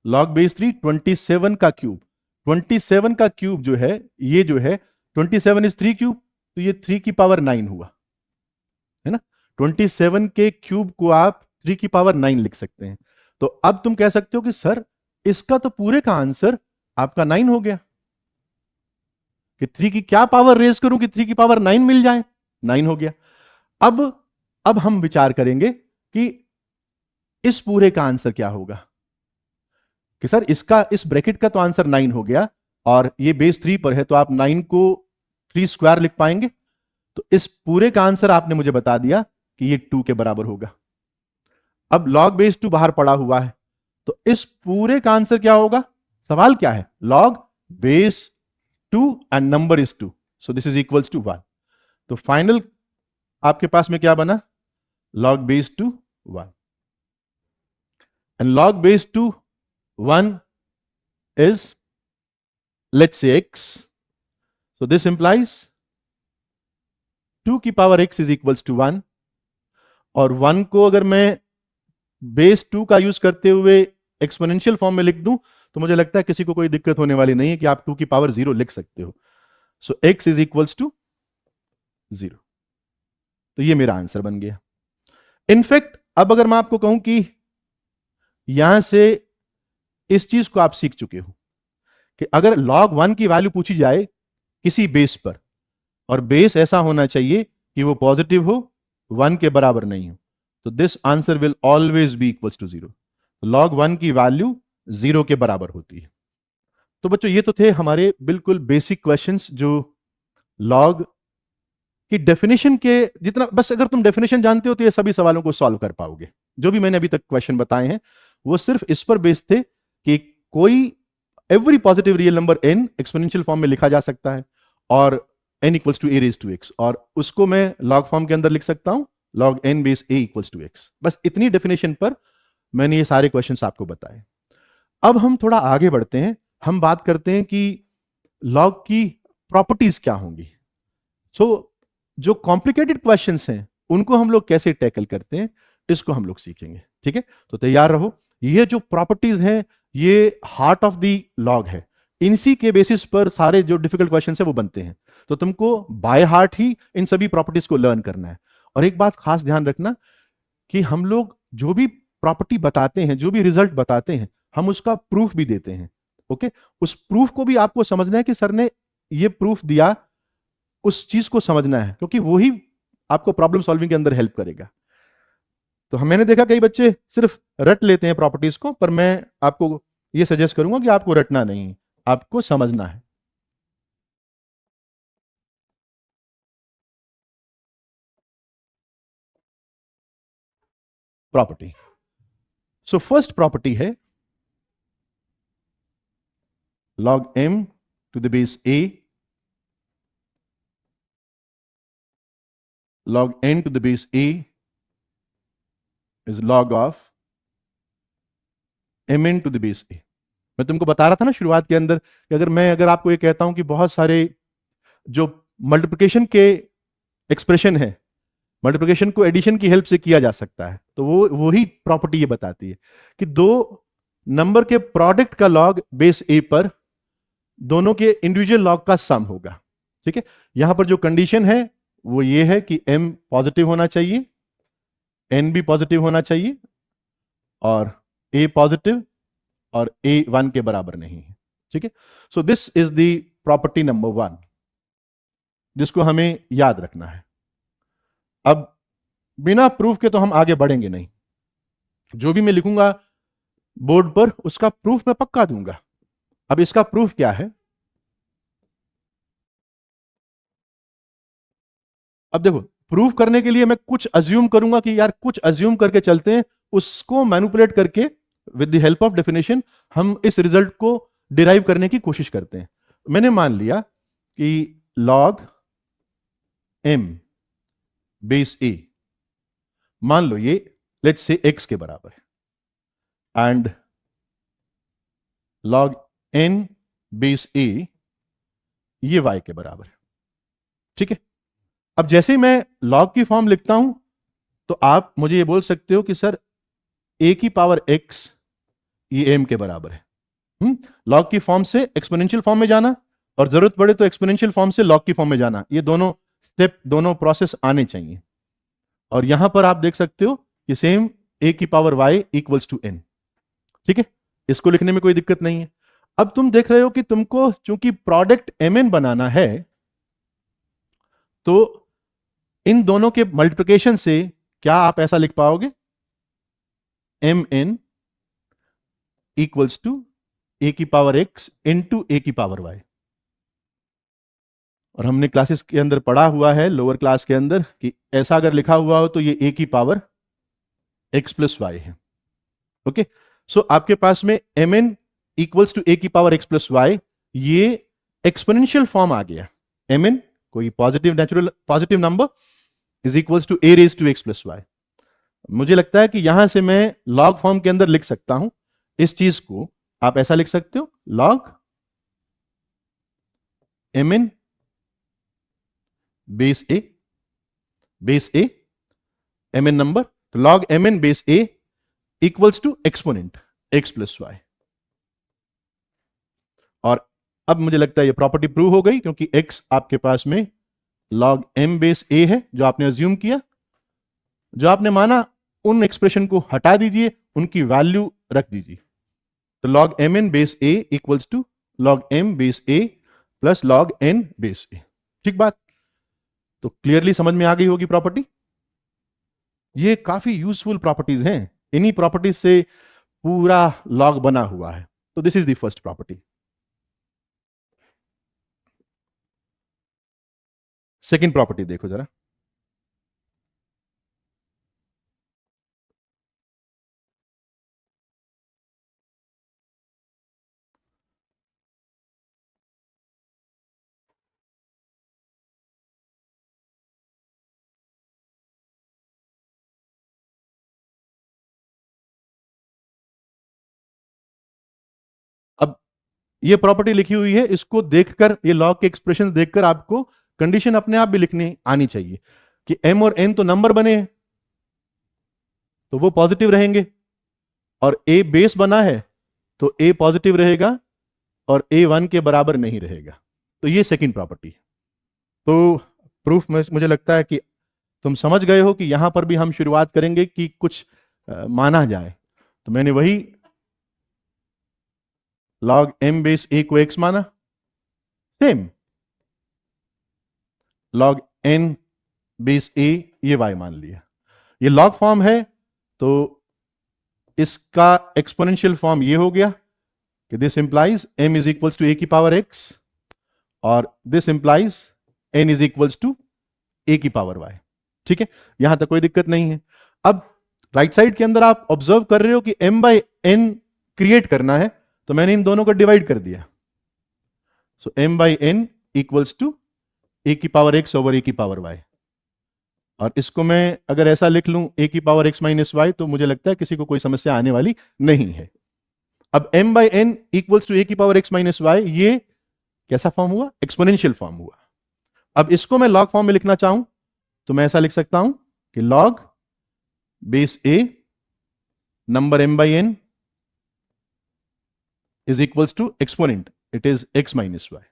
लॉग बेस 3 27 का क्यूब, 27 का क्यूब जो है, ये जो है 27 इज 3 क्यूब, तो ये 3 की पावर 9 हुआ, है ना। 27 के क्यूब को आप 3 की पावर 9 लिख सकते हैं। तो अब तुम कह सकते हो कि सर इसका तो पूरे का आंसर आपका 9 हो गया, कि 3 की क्या पावर रेज करूं कि 3 की पावर 9 मिल जाए, 9 हो गया। अब हम विचार करेंगे कि इस पूरे का आंसर क्या होगा, कि सर इसका, इस ब्रैकेट का तो आंसर 9 हो गया और ये बेस 3 पर है, तो आप 9 को 3 स्क्वायर लिख पाएंगे। तो इस पूरे का आंसर आपने मुझे बता दिया कि ये 2 के बराबर होगा। अब लॉग बेस 2 बाहर पड़ा हुआ है, तो इस पूरे का आंसर क्या होगा? सवाल क्या है? Log base 2 and number is 2, so this is equals to 1। तो फाइनल आपके पास में क्या बना? log base 2 1, and log base 2 1 is, let's say, x, so this implies 2 की power x is equals to 1, और 1 को अगर मैं बेस 2 का यूज करते हुए एक्सपोनेंशियल फॉर्म में लिख दूं तो मुझे लगता है किसी को कोई दिक्कत होने वाली नहीं है, कि आप 2 की पावर 0 लिख सकते हो। सो x इज इक्वल्स टू 0, तो ये मेरा आंसर बन गया। इनफैक्ट अब अगर मैं आपको कहूं कि यहां से इस चीज को आप सीख चुके हो कि अगर log 1 की वैल्यू पूछी जाए किसी बेस पर, और बेस ऐसा होना चाहिए कि वो पॉजिटिव हो, 1 के बराबर नहीं हो, तो this answer will always be equals to 0। log 1 की वैल्यू 0 के बराबर होती है। तो बच्चों ये तो थे हमारे बिल्कुल बेसिक क्वेश्चंस, जो लॉग कि डेफिनेशन के जितना, बस अगर तुम डेफिनेशन जानते हो तो ये सभी सवालों को सॉल्व कर पाओगे। जो भी मैंने अभी तक क्वेश्चन बताए हैं वो सिर्फ इस पर बेस्ड थे कि कोई every positive real number n exponential form में लिखा जा सकता है, और n equals to a raise to x, और उसको मैं लॉग फॉर्म के अंदर लिख सकता हूं, log n base a equals to x। बस इतनी डेफिनेशन पर मैंने ये सारे क्वेश्चन आपको बताए। अब हम थोड़ा आगे बढ़ते हैं, हम बात करते हैं कि लॉग की प्रॉपर्टीज क्या होंगी। सो जो कॉम्प्लिकेटेड क्वेश्चंस हैं उनको हम लोग कैसे टैकल करते हैं, इसको हम लोग सीखेंगे। ठीक है, तो तैयार रहो। ये जो प्रॉपर्टीज हैं ये हार्ट ऑफ द लॉग है, इनसी के बेसिस पर सारे जो डिफिकल्ट क्वेश्चंस है वो बनते हैं। तो तुमको बाय हार्ट ही इन सभी प्रॉपर्टीज को लर्न करना है। और एक बात खास ध्यान रखना कि हम लोग जो भी प्रॉपर्टी बताते हैं, जो भी रिजल्ट बताते हैं, हम उसका प्रूफ भी देते हैं। ओके, उस प्रूफ को भी आपको समझना है कि सर ने ये प्रूफ दिया, उस चीज को समझना है, क्योंकि वही आपको प्रॉब्लम सॉल्विंग के अंदर हेल्प करेगा। तो मैंने देखा कई बच्चे सिर्फ रट लेते हैं प्रॉपर्टीज को, पर मैं आपको ये सजेस्ट करूंगा कि आपको रटना नहीं, आपको समझना है। प्रॉपर्टी, सो फर्स्ट प्रॉपर्टी है log m to the base a log n to the base a is log of mn to the base a। मैं तुमको बता रहा था ना शुरुआत के अंदर कि अगर आपको ये कहता हूं कि बहुत सारे जो मल्टीप्लिकेशन के एक्सप्रेशन है, मल्टीप्लिकेशन को एडिशन की हेल्प से किया जा सकता है, तो वो वही प्रॉपर्टी ये बताती है कि दो नंबर के प्रोडक्ट का लॉग बेस ए पर दोनों के इंडिविजुअल लॉग का सम होगा। ठीक है, यहां पर जो कंडीशन है वो ये है कि m पॉजिटिव होना चाहिए, n भी पॉजिटिव होना चाहिए, और a पॉजिटिव और a 1 के बराबर नहीं है। ठीक है, सो this is the property number 1 जिसको हमें याद रखना है। अब बिना प्रूफ के तो हम आगे बढ़ेंगे नहीं, जो भी मैं लिखूंगा बोर्ड पर उसका प्रूफ मैं पक्का दूंगा। अब इसका प्रूफ क्या है? अब देखो, प्रूफ करने के लिए मैं कुछ अज्यूम करूंगा कि यार कुछ अज्यूम करके चलते हैं, उसको मैनिपुलेट करके with the help of definition हम इस रिजल्ट को डिराइव करने की कोशिश करते हैं। मैंने मान लिया कि log m बेस a, मान लो ये लेट्स से x के बराबर है, and log n base a ये y के बराबर है। ठीक है, अब जैसे ही मैं log की फॉर्म लिखता हूं तो आप मुझे ये बोल सकते हो कि सर a की पावर x ये m के बराबर है। log की फॉर्म से एक्सपोनेंशियल फॉर्म में जाना, और जरूरत पड़े तो एक्सपोनेंशियल फॉर्म से log की फॉर्म में जाना, ये दोनों स्टेप, दोनों प्रोसेस आने चाहिए। और यहां पर आप देख सकते हो कि सेम a की power y equals to n। ठीक है, इसको लिखने में कोई दिक्कत नहीं है। अब तुम देख रहे हो कि तुमको चूंकि प्रोडक्ट mn बनाना है, तो इन दोनों के मल्टीप्लिकेशन से क्या आप ऐसा लिख पाओगे? mn इक्वल्स टू a की पावर x इंटू a की पावर y। और हमने क्लासेस के अंदर पढ़ा हुआ है, लोअर क्लास के अंदर, कि ऐसा अगर लिखा हुआ हो तो ये a की पावर x प्लस y है। ओके, सो आपके पास में mn इक्वल्स टू a की पावर x प्लस y, ये एक्सपोनेंशियल फॉर्म आ गया। mn कोई positive natural positive number is equals to a raise to x plus y। मुझे लगता है कि यहां से मैं लॉग फॉर्म के अंदर लिख सकता हूं इस चीज को। आप ऐसा लिख सकते हो, log mn base a, base a mn number, तो log mn base a equals to exponent x plus y। और अब मुझे लगता है ये प्रॉपर्टी प्रूव हो गई, क्योंकि x आपके पास में log m बेस a है, जो आपने अज्यूम किया, जो आपने माना, उन एक्सप्रेशन को हटा दीजिए, उनकी वैल्यू रख दीजिए। तो log mn base a equals to log m base a plus log n base a। ठीक बात? तो क्लियरली समझ में आ गई होगी प्रॉपर्टी। ये काफी यूजफुल प्रॉपर्टीज हैं, इन्हीं प्रॉपर्टीज से पूरा लॉग बना हुआ है। तो this is the first property. Second property देखो जरा। अब ये प्रॉपर्टी लिखी हुई है, इसको देखकर, ये लॉग के एक्सप्रेशन देखकर आपको कंडीशन अपने आप भी लिखनी आनी चाहिए कि m और n तो नंबर बने हैं, तो वो पॉजिटिव रहेंगे, और a बेस बना है तो a पॉजिटिव रहेगा और a 1 के बराबर नहीं रहेगा। तो ये सेकंड प्रॉपर्टी है। तो प्रूफ में मुझे लगता है कि तुम समझ गए हो कि यहां पर भी हम शुरुआत करेंगे कि कुछ माना जाए। तो मैंने वही लॉग m बेस a को x माना, same log n base a ये y मान लिया। ये लॉग फॉर्म है तो इसका एक्सपोनेंशियल फॉर्म ये हो गया कि this implies m is equals to a की पावर x और this implies n is equals to a की पावर y। ठीक है, यहां तक कोई दिक्कत नहीं है। अब राइट साइड के अंदर आप ऑब्जर्व कर रहे हो कि m बाई n क्रिएट करना है, तो मैंने इन दोनों को डिवाइड कर दिया। So m by n equals to a की पावर x ओवर a की पावर y। और इसको मैं अगर ऐसा लिख लूं a की पावर x माइनस वाई, तो मुझे लगता है किसी को कोई समस्या आने वाली नहीं है। अब m by n equals to a की पावर x माइनस वाई, ये कैसा फॉर्म हुआ? एक्सपोनेंशियल फॉर्म हुआ। अब इसको मैं लॉग फॉर्म में लिखना चाहूं तो मैं ऐसा लिख सकता हूं कि log base a number m by n is equals to exponent, it is x minus y.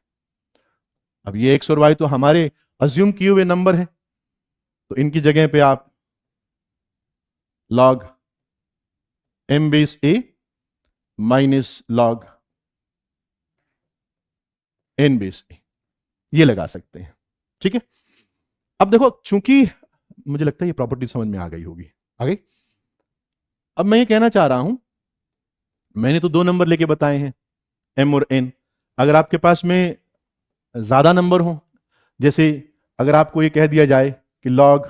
अब ये x और y तो हमारे अज्यूम किए हुए नंबर है, तो इनकी जगह पे आप log m base a minus log n base a ये लगा सकते हैं। ठीक है, अब देखो, चूंकि मुझे लगता है ये प्रॉपर्टी समझ में आ गई होगी, आ गई। अब मैं ये कहना चाह रहा हूं, मैंने तो दो नंबर लेके बताए हैं m और n। अगर आपके पास में ज्यादा नंबर हो, जैसे अगर आपको ये कह दिया जाए कि log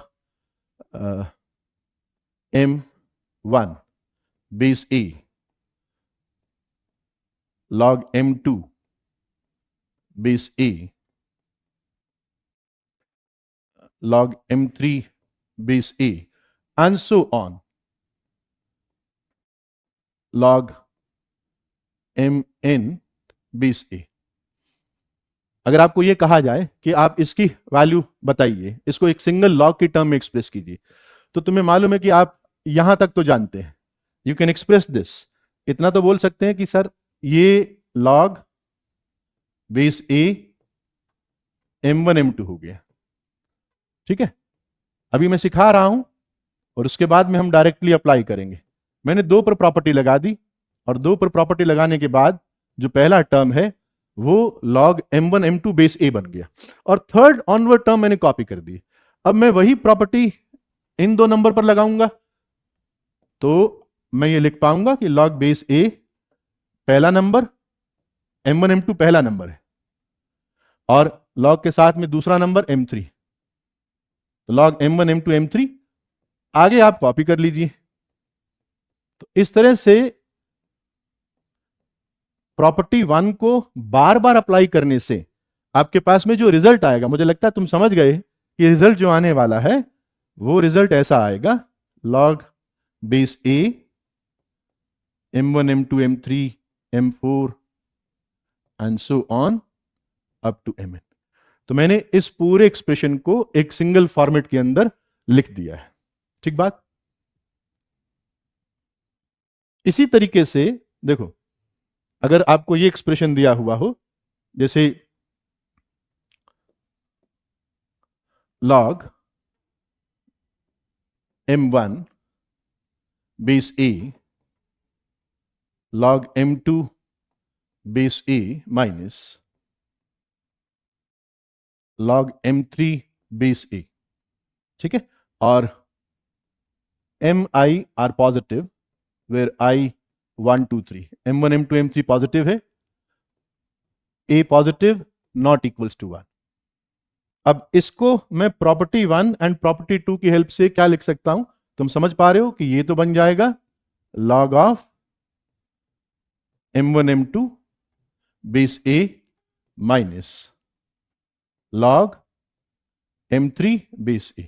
m1 base a log m2 base a log m3 base a and so on log mn base a। अगर आपको यह कहा जाए कि आप इसकी वैल्यू बताइए, इसको एक सिंगल लॉग की टर्म में एक्सप्रेस कीजिए, तो तुम्हें मालूम है कि आप यहां तक तो जानते हैं, यू कैन एक्सप्रेस दिस। इतना तो बोल सकते हैं कि सर ये log base a m1 m2 हो गया। ठीक है, अभी मैं सिखा रहा हूं और उसके बाद में हम डायरेक्टली अप्लाई करेंगे। मैंने दो पर प्रॉपर्टी लगा दी और दो पर प्रॉपर्टी लगाने के बाद जो पहला टर्म है वो log m1 m2 base a बन गया और थर्ड ऑनवर्ड टर्म मैंने कॉपी कर दी। अब मैं वही प्रॉपर्टी इन दो नंबर पर लगाऊंगा तो मैं ये लिख पाऊंगा कि log बेस a पहला नंबर, m1 m2 पहला नंबर है और log के साथ में दूसरा नंबर m3, तो log m1 m2 m3 आगे आप कॉपी कर लीजिए। तो इस तरह से प्रॉपर्टी 1 को बार बार अप्लाई करने से आपके पास में जो रिजल्ट आएगा, मुझे लगता है तुम समझ गए कि रिजल्ट जो आने वाला है वो रिजल्ट ऐसा आएगा, log base a m1 m2 m3 m4 and so on up to mn। तो मैंने इस पूरे एक्सप्रेशन को एक सिंगल फॉर्मेट के अंदर लिख दिया है। ठीक बात। इसी तरीके से देखो, अगर आपको ये एक्सप्रेशन दिया हुआ हो, जैसे log m1 base a log m2 base a minus log m3 base a। ठीक है, और mi are positive where i 1 2 3, m1 m2 m3 positive है, a positive not equals to 1। अब इसको मैं प्रॉपर्टी 1 एंड प्रॉपर्टी 2 की हेल्प से क्या लिख सकता हूं, तुम समझ पा रहे हो कि ये तो बन जाएगा log of m1 m2 base a minus log m3 base a।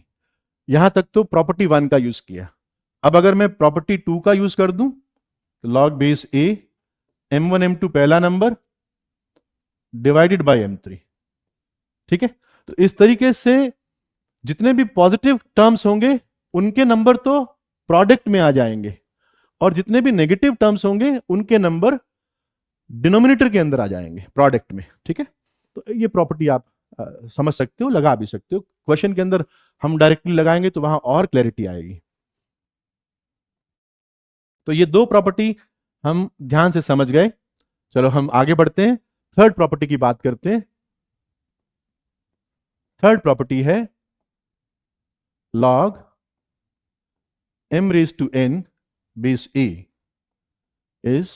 यहां तक तो प्रॉपर्टी 1 का यूज किया। अब अगर मैं प्रॉपर्टी 2 का यूज कर दूं तो log base a m1 m2 पहला नंबर डिवाइडेड बाय m3। ठीक है, तो इस तरीके से जितने भी पॉजिटिव टर्म्स होंगे उनके नंबर तो प्रोडक्ट में आ जाएंगे और जितने भी नेगेटिव टर्म्स होंगे उनके नंबर डिनोमिनेटर के अंदर आ जाएंगे प्रोडक्ट में। ठीक है, तो ये प्रॉपर्टी आप समझ सकते हो, लगा भी सकते हो। क्वेश्चन के अंदर हम डायरेक्टली लगाएंगे तो वहां और क्लैरिटी आएगी। तो ये दो प्रॉपर्टी हम ध्यान से समझ गए। चलो हम आगे बढ़ते हैं, थर्ड प्रॉपर्टी की बात करते हैं। थर्ड प्रॉपर्टी है log m raised to n base a is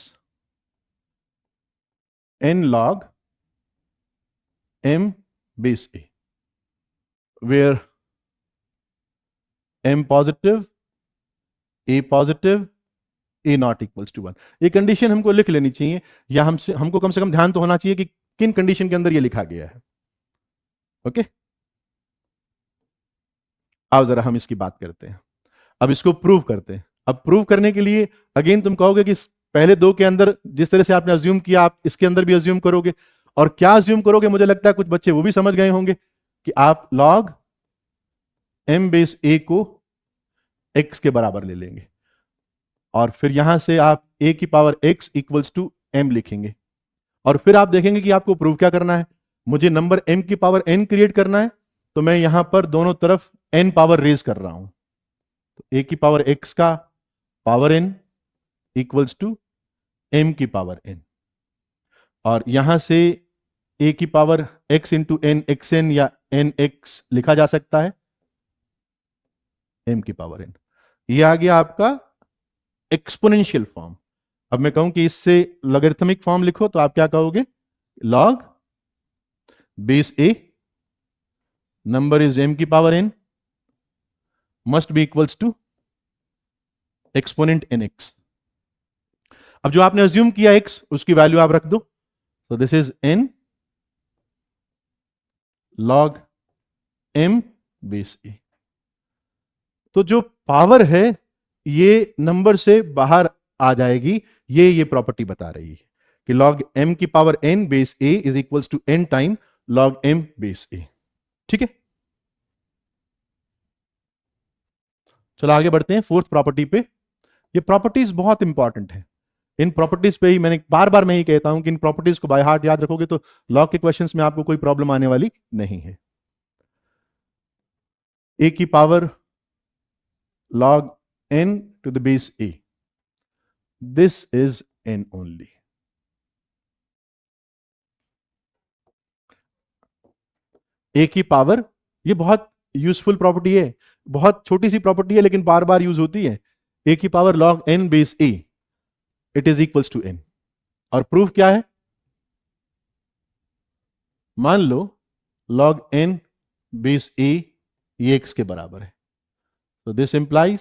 n log m base a, where m positive, a positive, a not equals to 1। ये कंडीशन हमको लिख लेनी चाहिए, या हमको कम से कम ध्यान तो होना चाहिए कि किन कंडीशन के अंदर ये लिखा गया है। ओके, आओ जरा हम इसकी बात करते हैं। अब इसको प्रूव करते हैं। अब प्रूव करने के लिए अगेन तुम कहोगे कि पहले दो के अंदर जिस तरह से आपने अज्यूम किया, आप इसके अंदर भी अज्यूम करोगे। और क्या अज्यूम करोगे, मुझे लगता है कुछ बच्चे वो भी समझ गए होंगे कि आप log m बेस a को x के बराबर ले लेंगे, और फिर यहां से आप a की power x equals to m लिखेंगे। और फिर आप देखेंगे कि आपको प्रूव क्या करना है। मुझे नंबर m की पावर n क्रिएट करना है, तो मैं यहां पर दोनों तरफ n पावर रेज कर रहा हूं। तो a की पावर x का power n equals to m की पावर n, और यहां से a की power x into n xn या nx लिखा जा सकता है, m की पावर n। ये आ गया आपका एक्सपोनेंशियल फॉर्म। अब मैं कहूं कि इससे लॉगरिथमिक फॉर्म लिखो, तो आप क्या कहोगे, log base a number is m की power n must be equals to exponent nx। अब जो आपने अज्यूम किया x, उसकी वैल्यू आप रख दो। तो this is n log m base a। तो जो पावर है ये नंबर से बाहर आ जाएगी, ये प्रॉपर्टी बता रही है कि log m की power n base a is equals to n time log m base a। ठीक है, चलो आगे बढ़ते हैं फोर्थ प्रॉपर्टी पे। ये प्रॉपर्टीज बहुत इंपॉर्टेंट है। इन प्रॉपर्टीज पे ही मैंने बार बार मैं ही कहता हूं कि इन प्रॉपर्टीज को बाय हार्ट याद रखोगे तो लॉग के क्वेश्चंस में आपको कोई प्रॉब्लम आने वाली नहीं है। a की power log n to the base a, this is n only। a की पावर, ये बहुत यूजफुल प्रॉपर्टी है, बहुत छोटी सी प्रॉपर्टी है लेकिन बार बार यूज होती है। a की power log n base a it is equals to n। और प्रूफ क्या है, मान लो log n बेस a ये x के बराबर है, तो दिस इंप्लाइज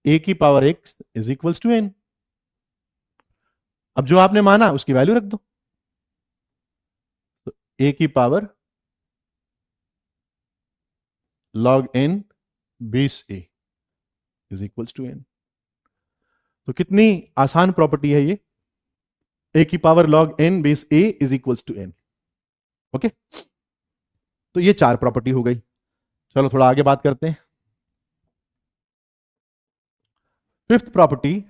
a की power x is equals to n। अब जो आपने माना उसकी वैल्यू रख दो। तो a की power log n base a is equals to n। तो कितनी आसान प्रॉपर्टी है ये, a की power log n base a is equals to n। Okay, तो ये चार प्रॉपर्टी हो गई। चलो थोड़ा आगे बात करते हैं। फिफ्थ प्रॉपर्टी,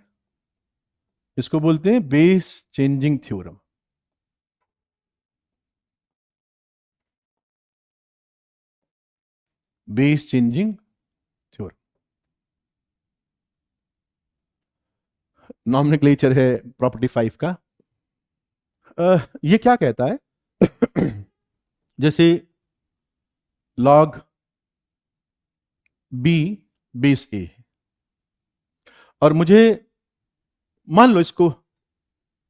इसको बोलते हैं base changing theorem. Base changing theorem nomenclature है प्रॉपर्टी 5 का। ये क्या कहता है जैसे log b बेस a, और मुझे मान लो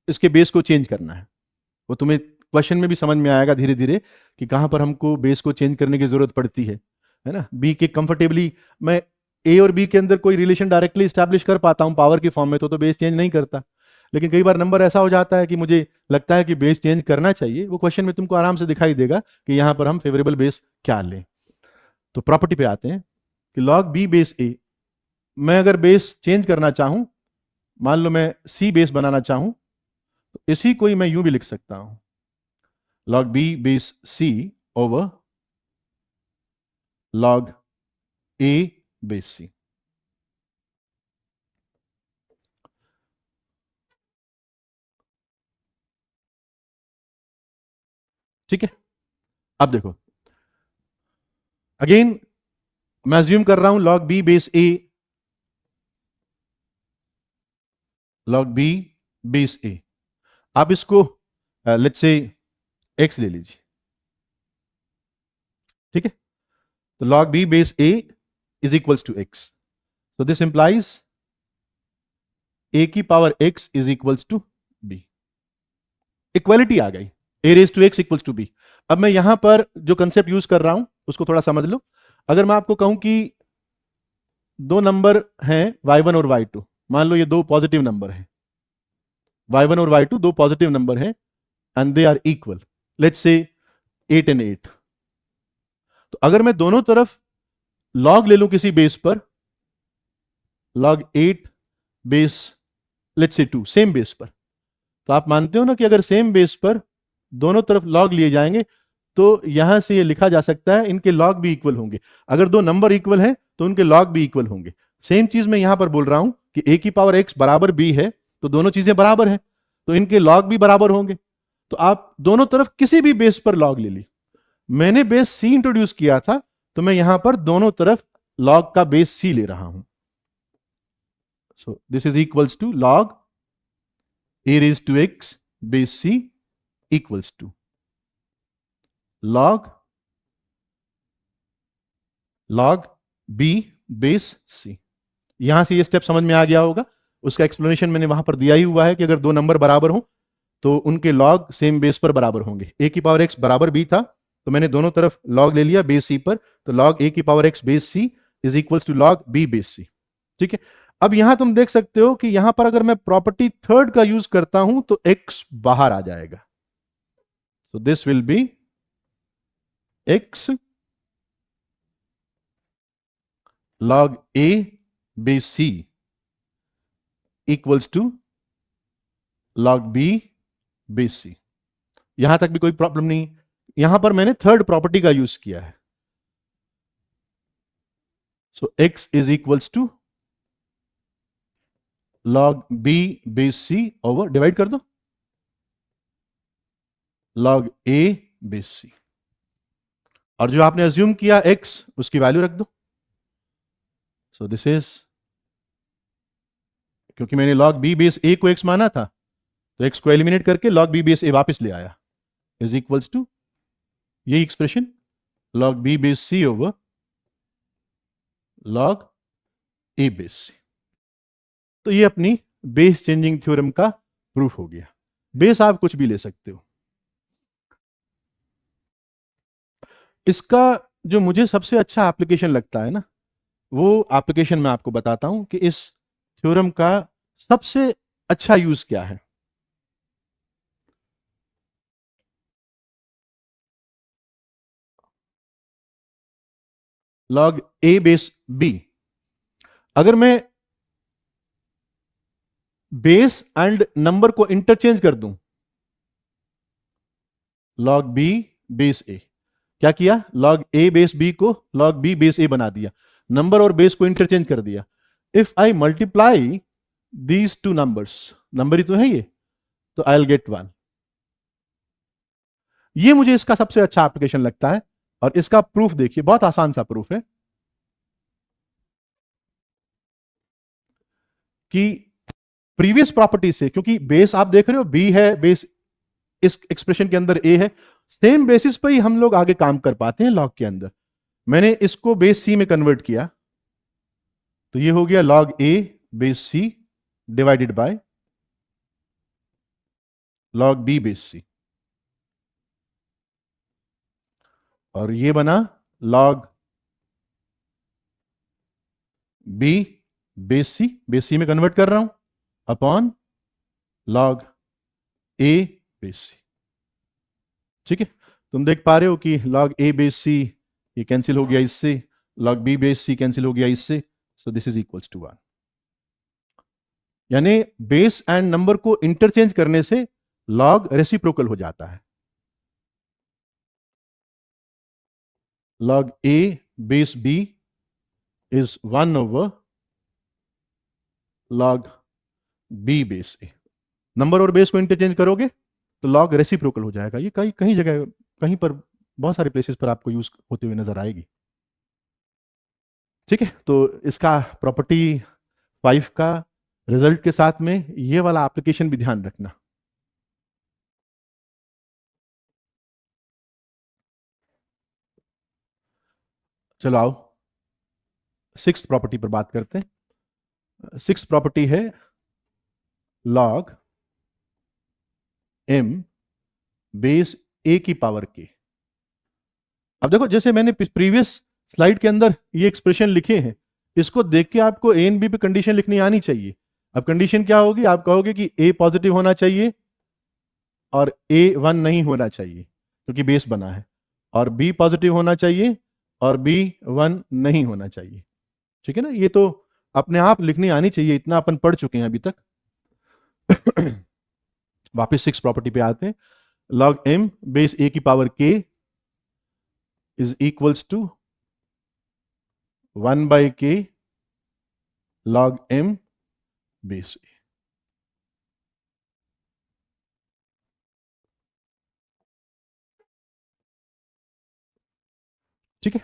इसके बेस को चेंज करना है। वो तुम्हें क्वेश्चन में भी समझ में आएगा धीरे धीरे कि कहां पर हमको बेस को चेंज करने की जरूरत पड़ती है ना। बी के कंफर्टेबली मैं ए और बी के अंदर कोई रिलेशन डायरेक्टली स्टैब्लिश कर पाता हूं पावर की फॉर्म में, तो बेस चेंज नहीं करता। लेकिन कई बार नंबर ऐसा हो जाता है कि मुझे लगता है कि बेस चेंज करना चाहिए, वो क्वेश्चन में तुमको आराम से दिखाई देगा कि यहां पर हम फेवरेबल बेस क्या लें। तो प्रॉपर्टी पे आते हैं कि log b बेस a, मैं अगर बेस चेंज करना चाहूं, मान लो मैं c बेस बनाना चाहूं, तो इसी को ही मैं यूं भी लिख सकता हूं, log b base c over log a base c। ठीक है, अब देखो अगेन मैं अज्यूम कर रहा हूं log b base a, log b base a आप इसको लेट्स से x ले लीजिए, ठीक है। तो log b base a is equals to x, so this implies a की power x is equals to b। Equality आ गई, a raise to x equals to b। अब मैं यहां पर जो कंसेप्ट यूज कर रहा हूं उसको थोड़ा समझ लो। अगर मैं आपको कहूं कि दो नंबर हैं y1 और y2, मान लो ये दो पॉजिटिव नंबर हैं, y1 और y2 दो पॉजिटिव नंबर हैं and they are equal, let's say 8 and 8। तो अगर मैं दोनों तरफ लॉग ले लूं किसी बेस पर, log 8 base let's say 2, same base पर, तो आप मानते हो ना कि अगर सेम बेस पर दोनों तरफ लॉग लिए जाएंगे तो यहां से ये लिखा जा सकता है इनके लॉग भी इक्वल होंगे। अगर दो नंबर इक्वल हैं तो उनके लॉग भी इक्वल होंगे। सेम चीज मैं यहां पर बोल रहा हूं कि a की पावर x बराबर b है, तो दोनों चीजें बराबर हैं तो इनके लॉग भी बराबर होंगे। तो आप दोनों तरफ किसी भी बेस पर लॉग ले ली। मैंने बेस c इंट्रोड्यूस किया था, तो मैं यहां पर दोनों तरफ लॉग का बेस c ले रहा हूं। So this is equals to log a raised to x base c equals to log b base c। यहां से ये स्टेप समझ में आ गया होगा। उसका एक्सप्लेनेशन मैंने वहां पर दिया ही हुआ है कि अगर दो नंबर बराबर हो तो उनके लॉग सेम बेस पर बराबर होंगे। a की पावर x बराबर b था, तो मैंने दोनों तरफ लॉग ले लिया बेस c पर, तो log a की power x base c is equals to log b base c, ठीक है। अब यहां तुम देख सकते हो कि यहां पर अगर मैं प्रॉपर्टी थर्ड का यूज करता हूं तो x बाहर आ जाएगा। So this will be x log a base c equals to log b base c। यहां तक भी कोई प्रॉब्लम नहीं। यहां पर मैंने थर्ड प्रॉपर्टी का यूज किया है। So x is equals to log b base c over, divide कर दो, log a base c, और जो आपने अज्यूम किया x उसकी वैल्यू रख दो। सो दिस इज, क्योंकि मैंने log b बेस a को x माना था तो x को एलिमिनेट करके log b बेस a वापस ले आया, इज इक्वल्स टू ये expression log b base c over log a base c। तो ये अपनी बेस चेंजिंग थ्योरम का प्रूफ हो गया। बेस आप कुछ भी ले सकते हो। इसका जो मुझे सबसे अच्छा एप्लीकेशन लगता है ना, वो एप्लीकेशन मैं आपको बताता हूं कि इस थ्योरम का सबसे अच्छा यूज क्या है। log a बेस b, अगर मैं बेस एंड नंबर को इंटरचेंज कर दूं, log b बेस a, क्या किया, log a बेस b को log b बेस a बना दिया, नंबर और बेस को इंटरचेंज कर दिया। If I multiply these two numbers, number ही तो है ये, तो आई विल गेट 1। ये मुझे इसका सबसे अच्छा एप्लीकेशन लगता है। और इसका प्रूफ देखिए, बहुत आसान सा प्रूफ है कि प्रीवियस प्रॉपर्टी से, क्योंकि बेस आप देख रहे हो b है, बेस इस एक्सप्रेशन के अंदर a है, सेम बेसिस पर ही हम लोग आगे काम कर पाते हैं लॉग के अंदर। मैंने इसको बेस c में कन्वर्ट किया, तो ये हो गया log a base c divided by log b base c, और ये बना log b बेस c में कन्वर्ट कर रहा हूं upon log a base c, ठीक है। तुम देख पा रहे हो कि log a बेस c ये कैंसिल हो गया इससे, log b base c cancel हो गया इससे, so this is equals to 1। यानी बेस एंड नंबर को इंटरचेंज करने से log रेसिप्रोकल हो जाता है। log a base b is 1 over log b base a। Number और बेस को इंटरचेंज करोगे तो log रेसिप्रोकल हो जाएगा। ये कहीं कहीं जगह, कहीं पर, बहुत सारे प्लेसेस पर आपको यूज होते हुए नजर आएगी, ठीक है। तो इसका प्रॉपर्टी 5 का रिजल्ट के साथ में ये वाला एप्लीकेशन भी ध्यान रखना। चलो आओ सिक्स्थ प्रॉपर्टी पर बात करते हैं। सिक्स्थ प्रॉपर्टी है लॉग m बेस a की पावर k। अब देखो जैसे मैंने प्रीवियस स्लाइड के अंदर ये एक्सप्रेशन लिखे हैं, इसको देख के आपको a एंड b पे कंडीशन लिखनी आनी चाहिए। अब कंडीशन क्या होगी, आप कहोगे कि a पॉजिटिव होना चाहिए और a 1 नहीं होना चाहिए क्योंकि बेस बना है, और b पॉजिटिव होना चाहिए और b 1 नहीं होना चाहिए। ठीक है ना, ये तो अपने आप लिखनी आनी चाहिए, इतना अपन पढ़ चुके हैं अभी तक। वापस सिक्स प्रॉपर्टी पे आते हैं। लॉग m बेस a की power k is equals to 1 by k log m base a। ठीक है,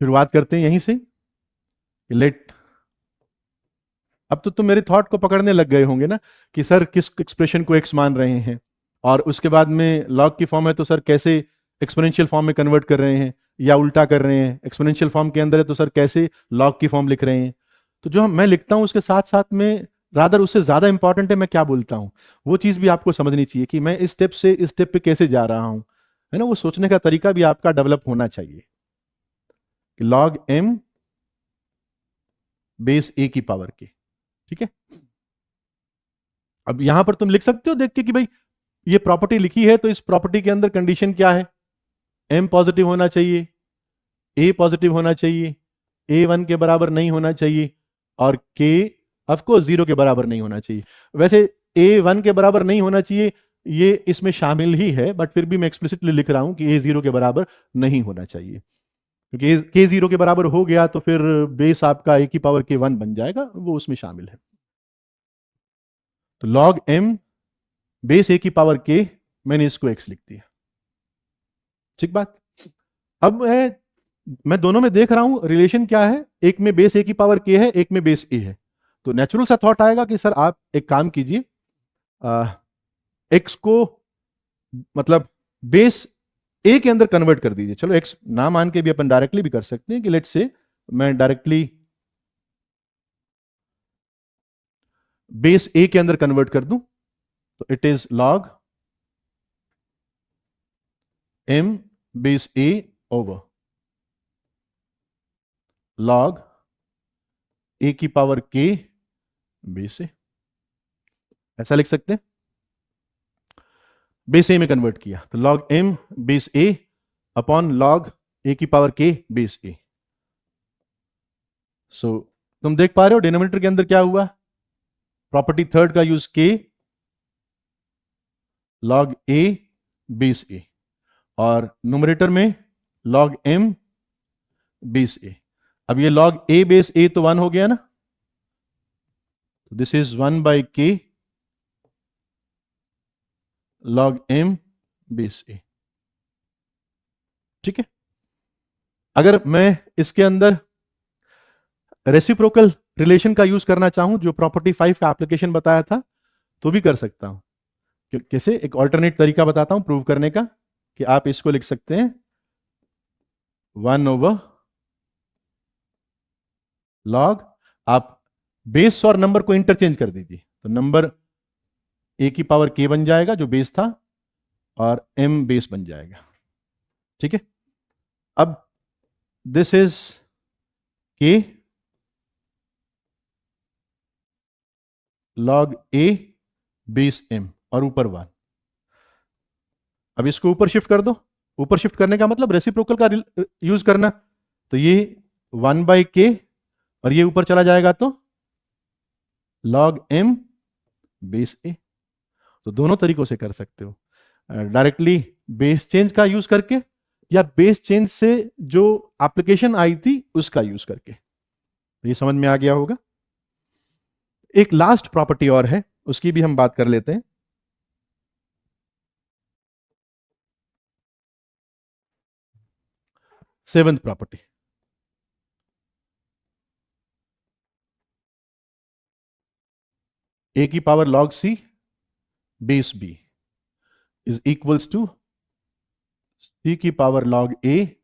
शुरुआत करते हैं यहीं से। लेट, अब तो तुम मेरे थॉट को पकड़ने लग गए होंगे ना कि सर किस एक्सप्रेशन को एक्स मान रहे हैं, और उसके बाद में लॉग की फॉर्म है तो सर कैसे एक्सपोनेंशियल फॉर्म में कन्वर्ट कर रहे हैं या उल्टा कर रहे हैं, एक्सपोनेंशियल फॉर्म के अंदर है तो सर कैसे लॉग की फॉर्म लिख रहे हैं। तो जो मैं लिखता हूं उसके साथ साथ में रादर उससे ज्यादा इंपॉर्टेंट है मैं क्या बोलता हूं, वो चीज भी आपको समझनी चाहिए कि मैं इस स्टेप से इस स्टेप पे कैसे जा रहा हूं, है ना। वो सोचने का तरीका भी आपका डेवलप होना चाहिए कि लॉग m बेस a की पावर के। ठीक है, अब यहां पर तुम लिख सकते हो देख के कि भाई ये प्रॉपर्टी लिखी है तो इस प्रॉपर्टी के अंदर कंडीशन क्या है, m पॉजिटिव होना चाहिए, a पॉजिटिव होना चाहिए, a 1 के बराबर नहीं होना चाहिए, और k ऑफकोर्स 0 के बराबर नहीं होना चाहिए। वैसे a 1 के बराबर नहीं होना चाहिए ये इसमें शामिल ही है, बट फिर भी मैं एक्सप्लिसिटली लिख रहा हूं कि a 0 के बराबर नहीं होना चाहिए, क्योंकि k 0 के बराबर हो गया तो फिर बेस आपका a की पावर k 1 बन जाएगा, वो उसमें शामिल है। तो log m बेस a की पावर k, मैंने इसको x लिख दिया। ठीक बात। अब मैं दोनों में देख रहा हूं रिलेशन क्या है, एक में बेस a की पावर k है, एक में बेस a है। तो नेचुरल सा थॉट आएगा कि सर आप एक काम कीजिए, x को मतलब बेस a के अंदर कन्वर्ट कर दीजिए। चलो x ना मान के भी अपन डायरेक्टली भी कर सकते हैं कि लेट्स से मैं डायरेक्टली बेस a के अंदर कन्वर्ट कर दूं, तो it is log m base a over log a की पावर k बेस a, ऐसा लिख सकते हैं। बेस ए में कन्वर्ट किया तो log m base a upon log a की पावर k बेस a। सो तुम देख पा रहे हो डिनोमिनेटर के अंदर क्या हुआ, प्रॉपर्टी थर्ड का use k log a base a, और न्यूमरेटर में लॉग m बेस a। अब ये लॉग a बेस a तो 1 हो गया ना, this is 1 by k log m base a। ठीक है, अगर मैं इसके अंदर रेसिप्रोकल रिलेशन का यूज करना चाहूं, जो प्रॉपर्टी 5 का एप्लीकेशन बताया था, तो भी कर सकता हूं। कैसे, एक ऑल्टरनेट तरीका बताता हूं प्रूव करने का, कि आप इसको लिख सकते हैं 1 ओवर लॉग, आप बेस और नंबर को इंटरचेंज कर दीजिए, तो नंबर a की पावर k बन जाएगा जो बेस था, और m बेस बन जाएगा। ठीक है, अब this is k log a base m और ऊपर 1। अब इसको ऊपर शिफ्ट कर दो, ऊपर शिफ्ट करने का मतलब रेसिप्रोकल का यूज करना, तो ये 1 बाई k और ये ऊपर चला जाएगा तो लॉग m बेस a। तो दोनों तरीकों से कर सकते हो, डायरेक्टली बेस चेंज का यूज करके, या बेस चेंज से जो एप्लीकेशन आई थी उसका यूज करके। तो ये समझ में आ गया होगा। एक लास्ट प्रॉपर्टी और है, उसकी भी हम बात कर लेते हैं। सेवेंथ प्रॉपर्टी, a की power log c base b is equals to C की power log A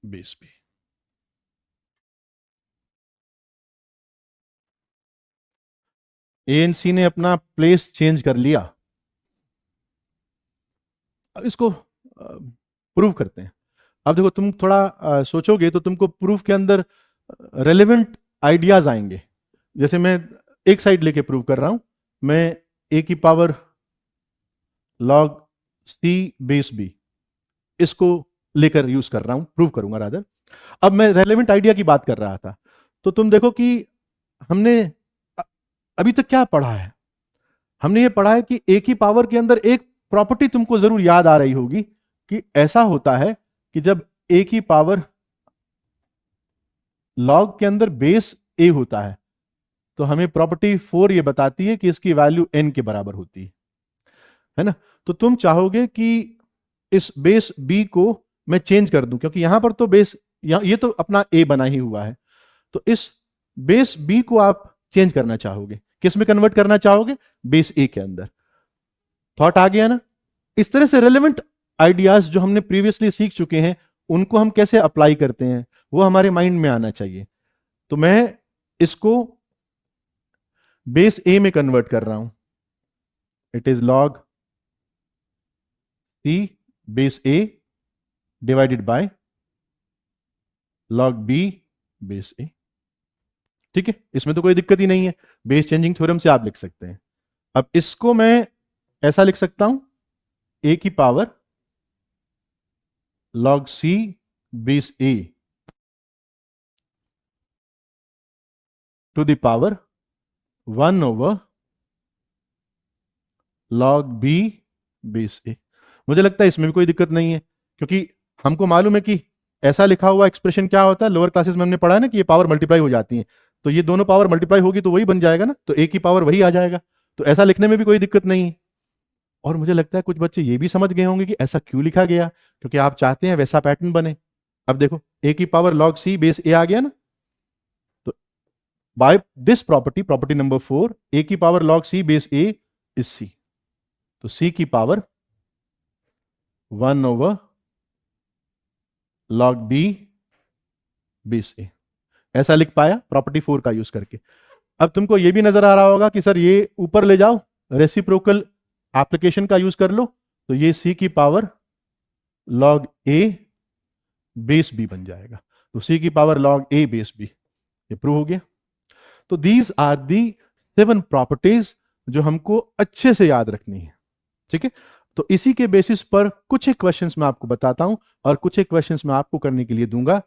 base B. A and C ने अपना प्लेस चेंज कर लिया। अब इसको प्रूव करते हैं। अब देखो, तुम थोड़ा सोचोगे तो तुमको प्रूफ के अंदर रेलेवेंट आइडियाज आएंगे। जैसे मैं एक साइड लेके प्रूव कर रहा हूं, मैं ए की power log C base B इसको लेकर यूज कर रहा हूं, प्रूव करूंगा रादर। अब मैं रेलेवेंट आइडिया की बात कर रहा था, तो तुम देखो कि हमने अभी तक क्या पढ़ा है। हमने ये पढ़ा है कि ए की पावर के अंदर एक प्रॉपर्टी तुमको जरूर याद आ रही होगी कि ऐसा होता है कि जब ए की पावर लॉग के अंदर बेस ए होता है तो हमें प्रॉपर्टी 4 ये बताती है कि इसकी वैल्यू n के बराबर होती है ना। तो तुम चाहोगे कि इस बेस b को मैं चेंज कर दूं, क्योंकि यहां पर तो बेस, ये तो अपना a बना ही हुआ है, तो इस बेस b को आप चेंज करना चाहोगे। किस में कन्वर्ट करना चाहोगे? बेस a के अंदर। थॉट आ गया ना। इस तरह से रेलेवेंट आइडियाज जो हमने प्रीवियसली सीख चुके हैं उनको हम कैसे अप्लाई करते हैं वो हमारे माइंड में आना चाहिए। तो मैं इसको बेस ए में कन्वर्ट कर रहा हूं। It is log C base A divided by log B base A. ठीक है, इसमें तो कोई दिक्कत ही नहीं है, बेस चेंजिंग थ्योरम से आप लिख सकते हैं। अब इसको मैं ऐसा लिख सकता हूं, ए की power log C base A to the power 1 over log B base A. मुझे लगता है इसमें भी कोई दिक्कत नहीं है, क्योंकि हमको मालूम है कि ऐसा लिखा हुआ एक्सप्रेशन क्या होता है। लोअर क्लासेस में हमने पढ़ा है ना कि ये पावर मल्टीप्लाई हो जाती है, तो ये दोनों पावर मल्टीप्लाई होगी तो वही बन जाएगा ना, तो ए की पावर वही आ जाएगा। तो ऐसा लिखने में भी कोई दिक्कत नहीं है। और मुझे लगता है कुछ बच्चे ये भी समझ गए होंगे कि ऐसा क्यों लिखा गया, क्योंकि आप चाहते हैं वैसा पैटर्न बने। अब देखो, ए की power log C base A आ गया ना, तो by this property, property number 4, A की power log C base A is C. तो सी की power 1 over log B base A, ऐसा लिख पाया प्रॉपर्टी 4 का यूज करके। अब तुमको यह भी नजर आ रहा होगा कि सर ये ऊपर ले जाओ, रेसिप्रोकल एप्लीकेशन का यूज कर लो, तो ये सी की power log A base B बन जाएगा। तो सी की power log A base B, ये प्रूव हो गया। तो दीज आर दी 7 प्रॉपर्टीज जो हमको अच्छे से याद रखनी है। ठीक है, तो इसी के बेसिस पर कुछ एक क्वेश्चंस मैं आपको बताता हूं और कुछ एक क्वेश्चंस मैं आपको करने के लिए दूंगा।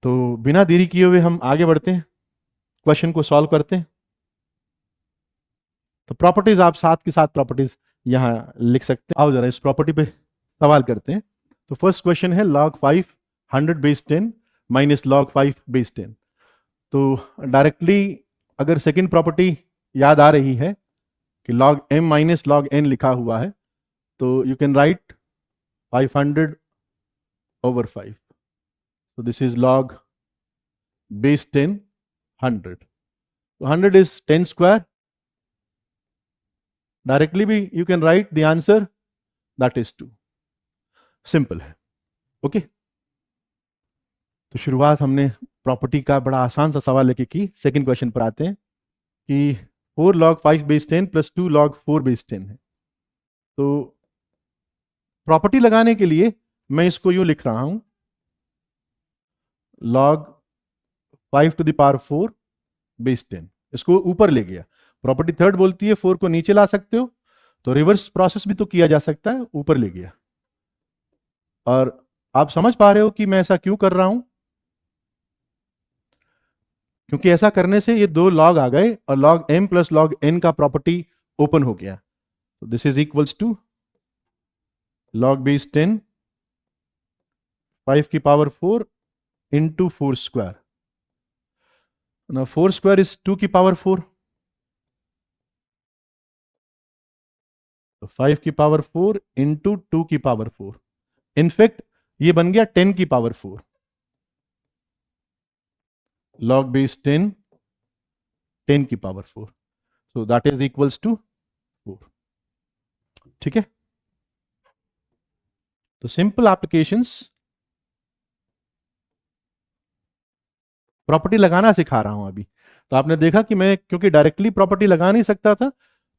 तो बिना देरी किए हुए हम आगे बढ़ते हैं, क्वेश्चन को सॉल्व करते हैं। तो प्रॉपर्टीज आप साथ के साथ प्रॉपर्टीज यहां लिख सकते हैं। आओ जरा इस प्रॉपर्टी पे सवाल करते हैं। तो फर्स्ट क्वेश्चन है log 5 100 base 10 minus log 5 base 10। तो डायरेक्टली अगर सेकंड प्रॉपर्टी याद आ रही है कि log m minus log n लिखा हुआ है, तो you can write 500 over 5. So this is log base 10 100. So 100 is 10 square. Directly भी you can write the answer, that is 2. Simple है। ओके, तो शुरुआत हमने प्रॉपर्टी का बड़ा आसान सा सवाल लेके की। सेकंड क्वेश्चन पर आते हैं कि 4 log 5 base 10 plus 2 log 4 base 10 है। तो प्रॉपर्टी लगाने के लिए मैं इसको यूं लिख रहा हूं, log 5 to the power 4 base 10, इसको ऊपर ले गया। प्रॉपर्टी थर्ड बोलती है 4 को नीचे ला सकते हो, तो रिवर्स प्रोसेस भी तो किया जा सकता है, ऊपर ले गया। और आप समझ पा रहे हो कि मैं ऐसा क्यों कर रहा हूं, क्योंकि ऐसा करने से ये दो लॉग आ गए और log m plus log n का प्रॉपर्टी ओपन हो गया। तो this is equals to log base 10 5 की power 4 into 4 square. Now 4 square is 2 की पावर 4, तो 5 की पावर 4 इंटू 2 की पावर 4। इनफैक्ट ये बन गया 10 की पावर 4, log base 10 10 की power 4, so that is equals to 4। ठीक है, तो सिंपल एप्लीकेशंस, प्रॉपर्टी लगाना सिखा रहा हूं अभी। तो आपने देखा कि मैं क्योंकि डायरेक्टली प्रॉपर्टी लगा नहीं सकता था,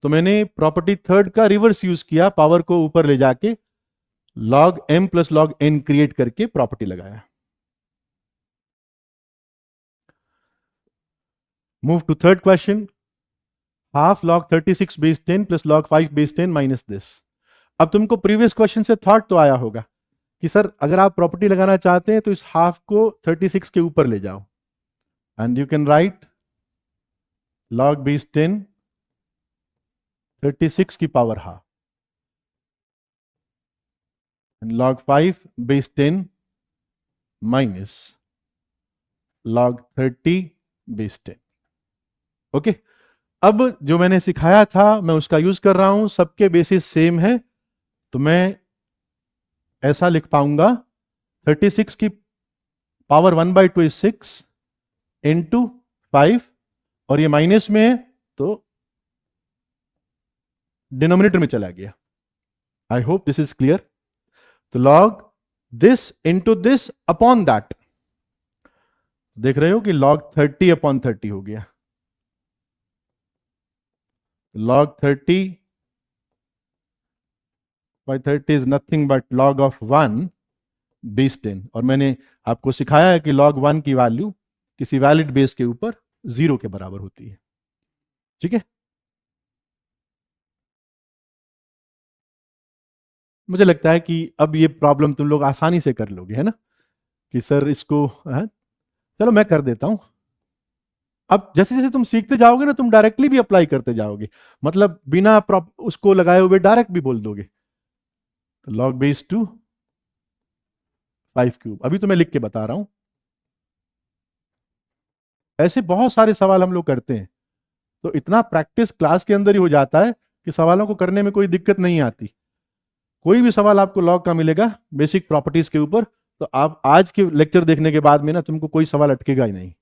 तो मैंने प्रॉपर्टी थर्ड का रिवर्स यूज किया, पावर को ऊपर ले जाके log m plus log n create करके प्रॉपर्टी लगाया। Move to third question. Half log 36 बेस 10 plus log 5 base 10 minus this. अब तुमको प्रीवियस क्वेश्चन से थॉट तो आया होगा कि सर अगर आप प्रॉपर्टी लगाना चाहते हैं तो इस हाफ को 36 के ऊपर ले जाओ, and you can write log base 10 36 की power half and log 5 base 10 minus log 30 base 10। Okay, अब जो मैंने सिखाया था मैं उसका यूज कर रहा हूं, सबके बेसिस सेम है, तो मैं ऐसा लिख पाऊंगा 36 की पावर 1/2 इज 6 इंटू 5, और ये माइनस में है तो डिनोमिनेटर में चला गया। I hope this is clear. तो log this into this upon that, देख रहे हो कि log 30 अपॉन 30 हो गया। log 30 by 30 is nothing but log of 1 base 10, और मैंने आपको सिखाया है कि log 1 की वैल्यू किसी वैलिड बेस के ऊपर 0 के बराबर होती है। ठीक है, मुझे लगता है कि अब ये प्रॉब्लम तुम लोग आसानी से कर लोगे, है ना, कि सर इसको चलो मैं कर देता हूं। अब जैसे जैसे तुम सीखते जाओगे ना, तुम डायरेक्टली भी अप्लाई करते जाओगे, मतलब बिना उसको लगाए हुए डायरेक्ट भी बोल दोगे। तो log बेस 2 5 क्यूब, अभी तो मैं लिख के बता रहा हूं। ऐसे बहुत सारे सवाल हम लोग करते हैं, तो इतना प्रैक्टिस क्लास के अंदर ही हो जाता है कि सवालों को करने में कोई दिक्कत नहीं आती। कोई भी सवाल आपको लॉग का मिलेगा बेसिक प्रॉपर्टीज के ऊपर, तो आप आज के लेक्चर देखने के बाद में ना तुमको कोई सवाल अटकेगा ही नहीं,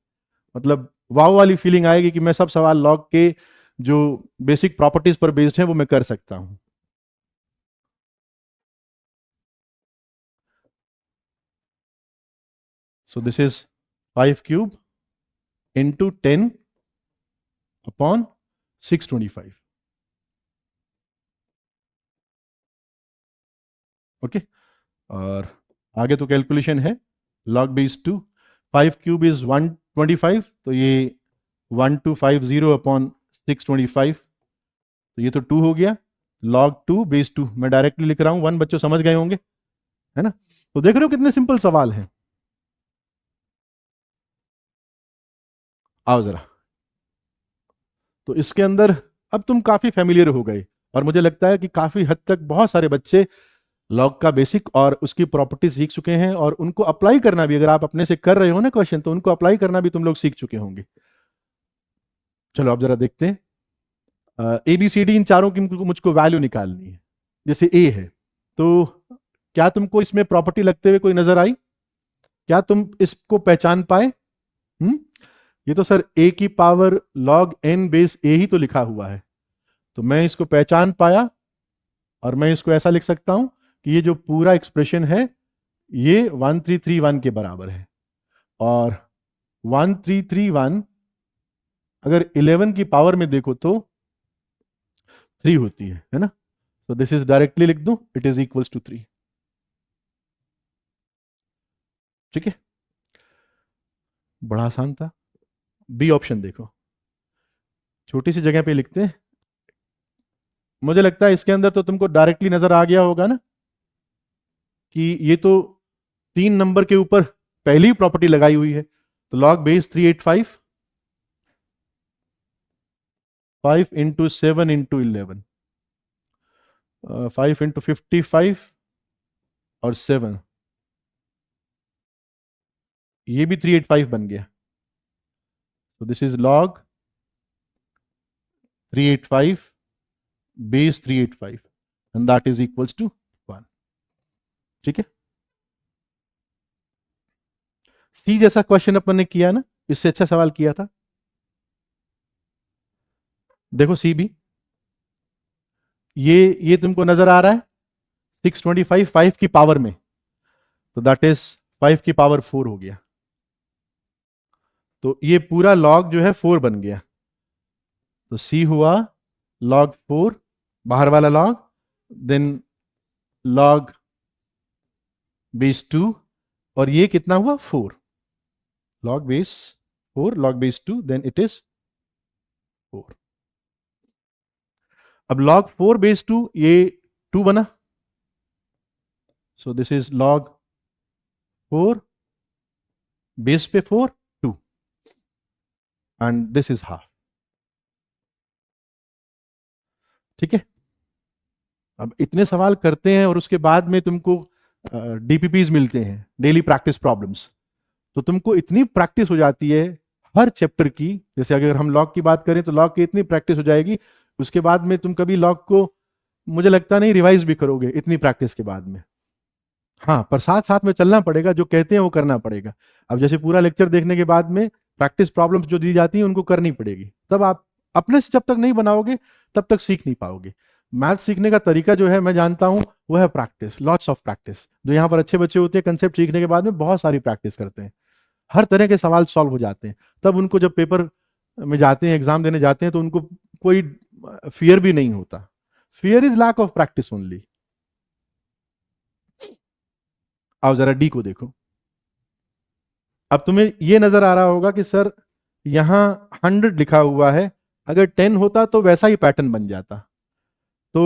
मतलब वाव वाली फीलिंग आएगी कि मैं सब सवाल लॉग के जो बेसिक प्रॉपर्टीज पर बेस्ड है वो मैं कर सकता हूं। So this is 5 cube into 10 upon 625। Okay, और आगे तो कैलकुलेशन है। log बेस 2 5 क्यूब इज 125, तो ये 1250 अपॉन 625, तो ये तो 2 हो गया। log 2 बेस 2 मैं डायरेक्टली लिख रहा हूं 1, बच्चों समझ गए होंगे, है ना। तो देख रहे हो कितने सिंपल सवाल हैं। आओ जरा, तो इसके अंदर अब तुम काफी फेमिलियर हो गए, और मुझे लगता है कि काफी हद तक बहुत सारे बच्चे लॉग का बेसिक और उसकी प्रॉपर्टी सीख चुके हैं, और उनको अप्लाई करना भी, अगर आप अपने से कर रहे हो ना क्वेश्चन, तो उनको अप्लाई करना भी तुम लोग सीख चुके होंगे। चलो अब जरा देखते हैं। ए बी सी डी इन चारों की मुझको वैल्यू निकालनी है। जैसे ए है, तो क्या तुमको इसमें प्रॉपर्टी लगते हुए कोई नजर आई? क्या तुम इसको पहचान पाए? ये तो सर ए की पावर लॉग एन बेस ए ही तो लिखा हुआ है, तो मैं इसको पहचान पाया, और मैं इसको ऐसा लिख सकता हूं कि ये जो पूरा एक्सप्रेशन है ये 1331 के बराबर है, और 1331 अगर 11 की पावर में देखो तो 3 होती है ना। तो दिस इज डायरेक्टली लिख दूं, इट इज इक्वल्स टू 3। ठीक है, बड़ा आसान था। बी ऑप्शन देखो, छोटी सी जगह पे लिखते हैं। मुझे लगता है इसके अंदर तो तुमको डायरेक्टली नजर आ गया होगा ना कि ये तो 3 नंबर के ऊपर पहली प्रॉपर्टी लगाई हुई है। तो log base 385 5 into 7 into 11, 5 into 55 और 7, ये भी 385 बन गया। तो this is log 385 base 385 and that is equals to 1। ठीक है, सी जैसा क्वेश्चन अपन ने किया ना, इससे अच्छा सवाल किया था। देखो सी भी, ये तुमको नजर आ रहा है, 625 5 की पावर में, तो दैट इज 5 की पावर 4 हो गया। तो ये पूरा लॉग जो है 4 बन गया। तो C हुआ log 4, बाहर वाला लॉग, देन log बेस 2, और ये कितना हुआ 4, log base 4 log base 2, then it is 4। अब log 4 बेस 2 ये 2 बना, so this is log 4 base पे 4 2, एंड दिस इज हाफ। ठीक है, अब इतने सवाल करते हैं और उसके बाद में तुमको डीपीपीज मिलते हैं, डेली प्रैक्टिस प्रॉब्लम्स, तो तुमको इतनी प्रैक्टिस हो जाती है हर चैप्टर की। जैसे अगर हम लॉग की बात करें तो लॉग की इतनी प्रैक्टिस हो जाएगी, उसके बाद में तुम कभी लॉग को मुझे लगता नहीं रिवाइज भी करोगे इतनी प्रैक्टिस के बाद में। हाँ, पर साथ साथ में चलना पड़ेगा, जो कहते हैं वो करना पड़ेगा। अब जैसे पूरा लेक्चर देखने के बाद में प्रैक्टिस प्रॉब्लम्स जो दी जाती हैं उनको करनी पड़ेगी, तब आप अपने से जब तक नहीं बनाओगे तब तक सीख नहीं पाओगे। मैथ सीखने का तरीका जो है मैं जानता हूं वो है प्रैक्टिस, लॉट्स ऑफ प्रैक्टिस। जो यहाँ पर अच्छे बच्चे होते हैं कंसेप्ट सीखने के बाद में बहुत सारी प्रैक्टिस करते हैं, हर तरह के सवाल सॉल्व हो जाते हैं, तब उनको जब पेपर में जाते हैं, एग्जाम देने जाते हैं, तो उनको कोई फियर भी नहीं होता। Fear is lack of practice only. आओ जरा डी को देखो। अब तुम्हें यह नजर आ रहा होगा कि सर यहां 100 लिखा हुआ है, अगर 10 होता तो वैसा ही पैटर्न बन जाता। तो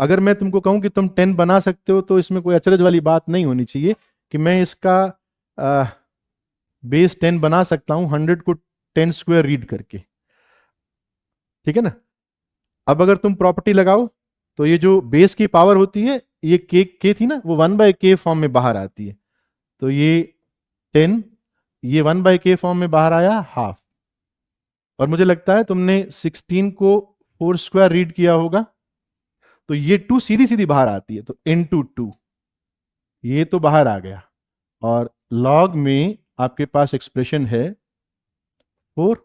अगर मैं तुमको कहूं कि तुम 10 बना सकते हो, तो इसमें कोई अचरज वाली बात नहीं होनी चाहिए कि मैं इसका बेस 10 बना सकता हूं 100 को 10 स्क्वायर रीड करके। ठीक है ना। अब अगर तुम प्रॉपर्टी लगाओ तो ये जो बेस की पावर होती है, ये के थी ना, वो 1/k फॉर्म में बाहर आती है। तो ये 10, ये 1/k फॉर्म में बाहर आया हाफ। और मुझे लगता है तुमने 16 को 4 स्क्वायर रीड किया होगा, तो ये 2 सीधी सीधी बाहर आती है, तो इनटू 2 ये तो बाहर आ गया। और लॉग में आपके पास एक्सप्रेशन है 4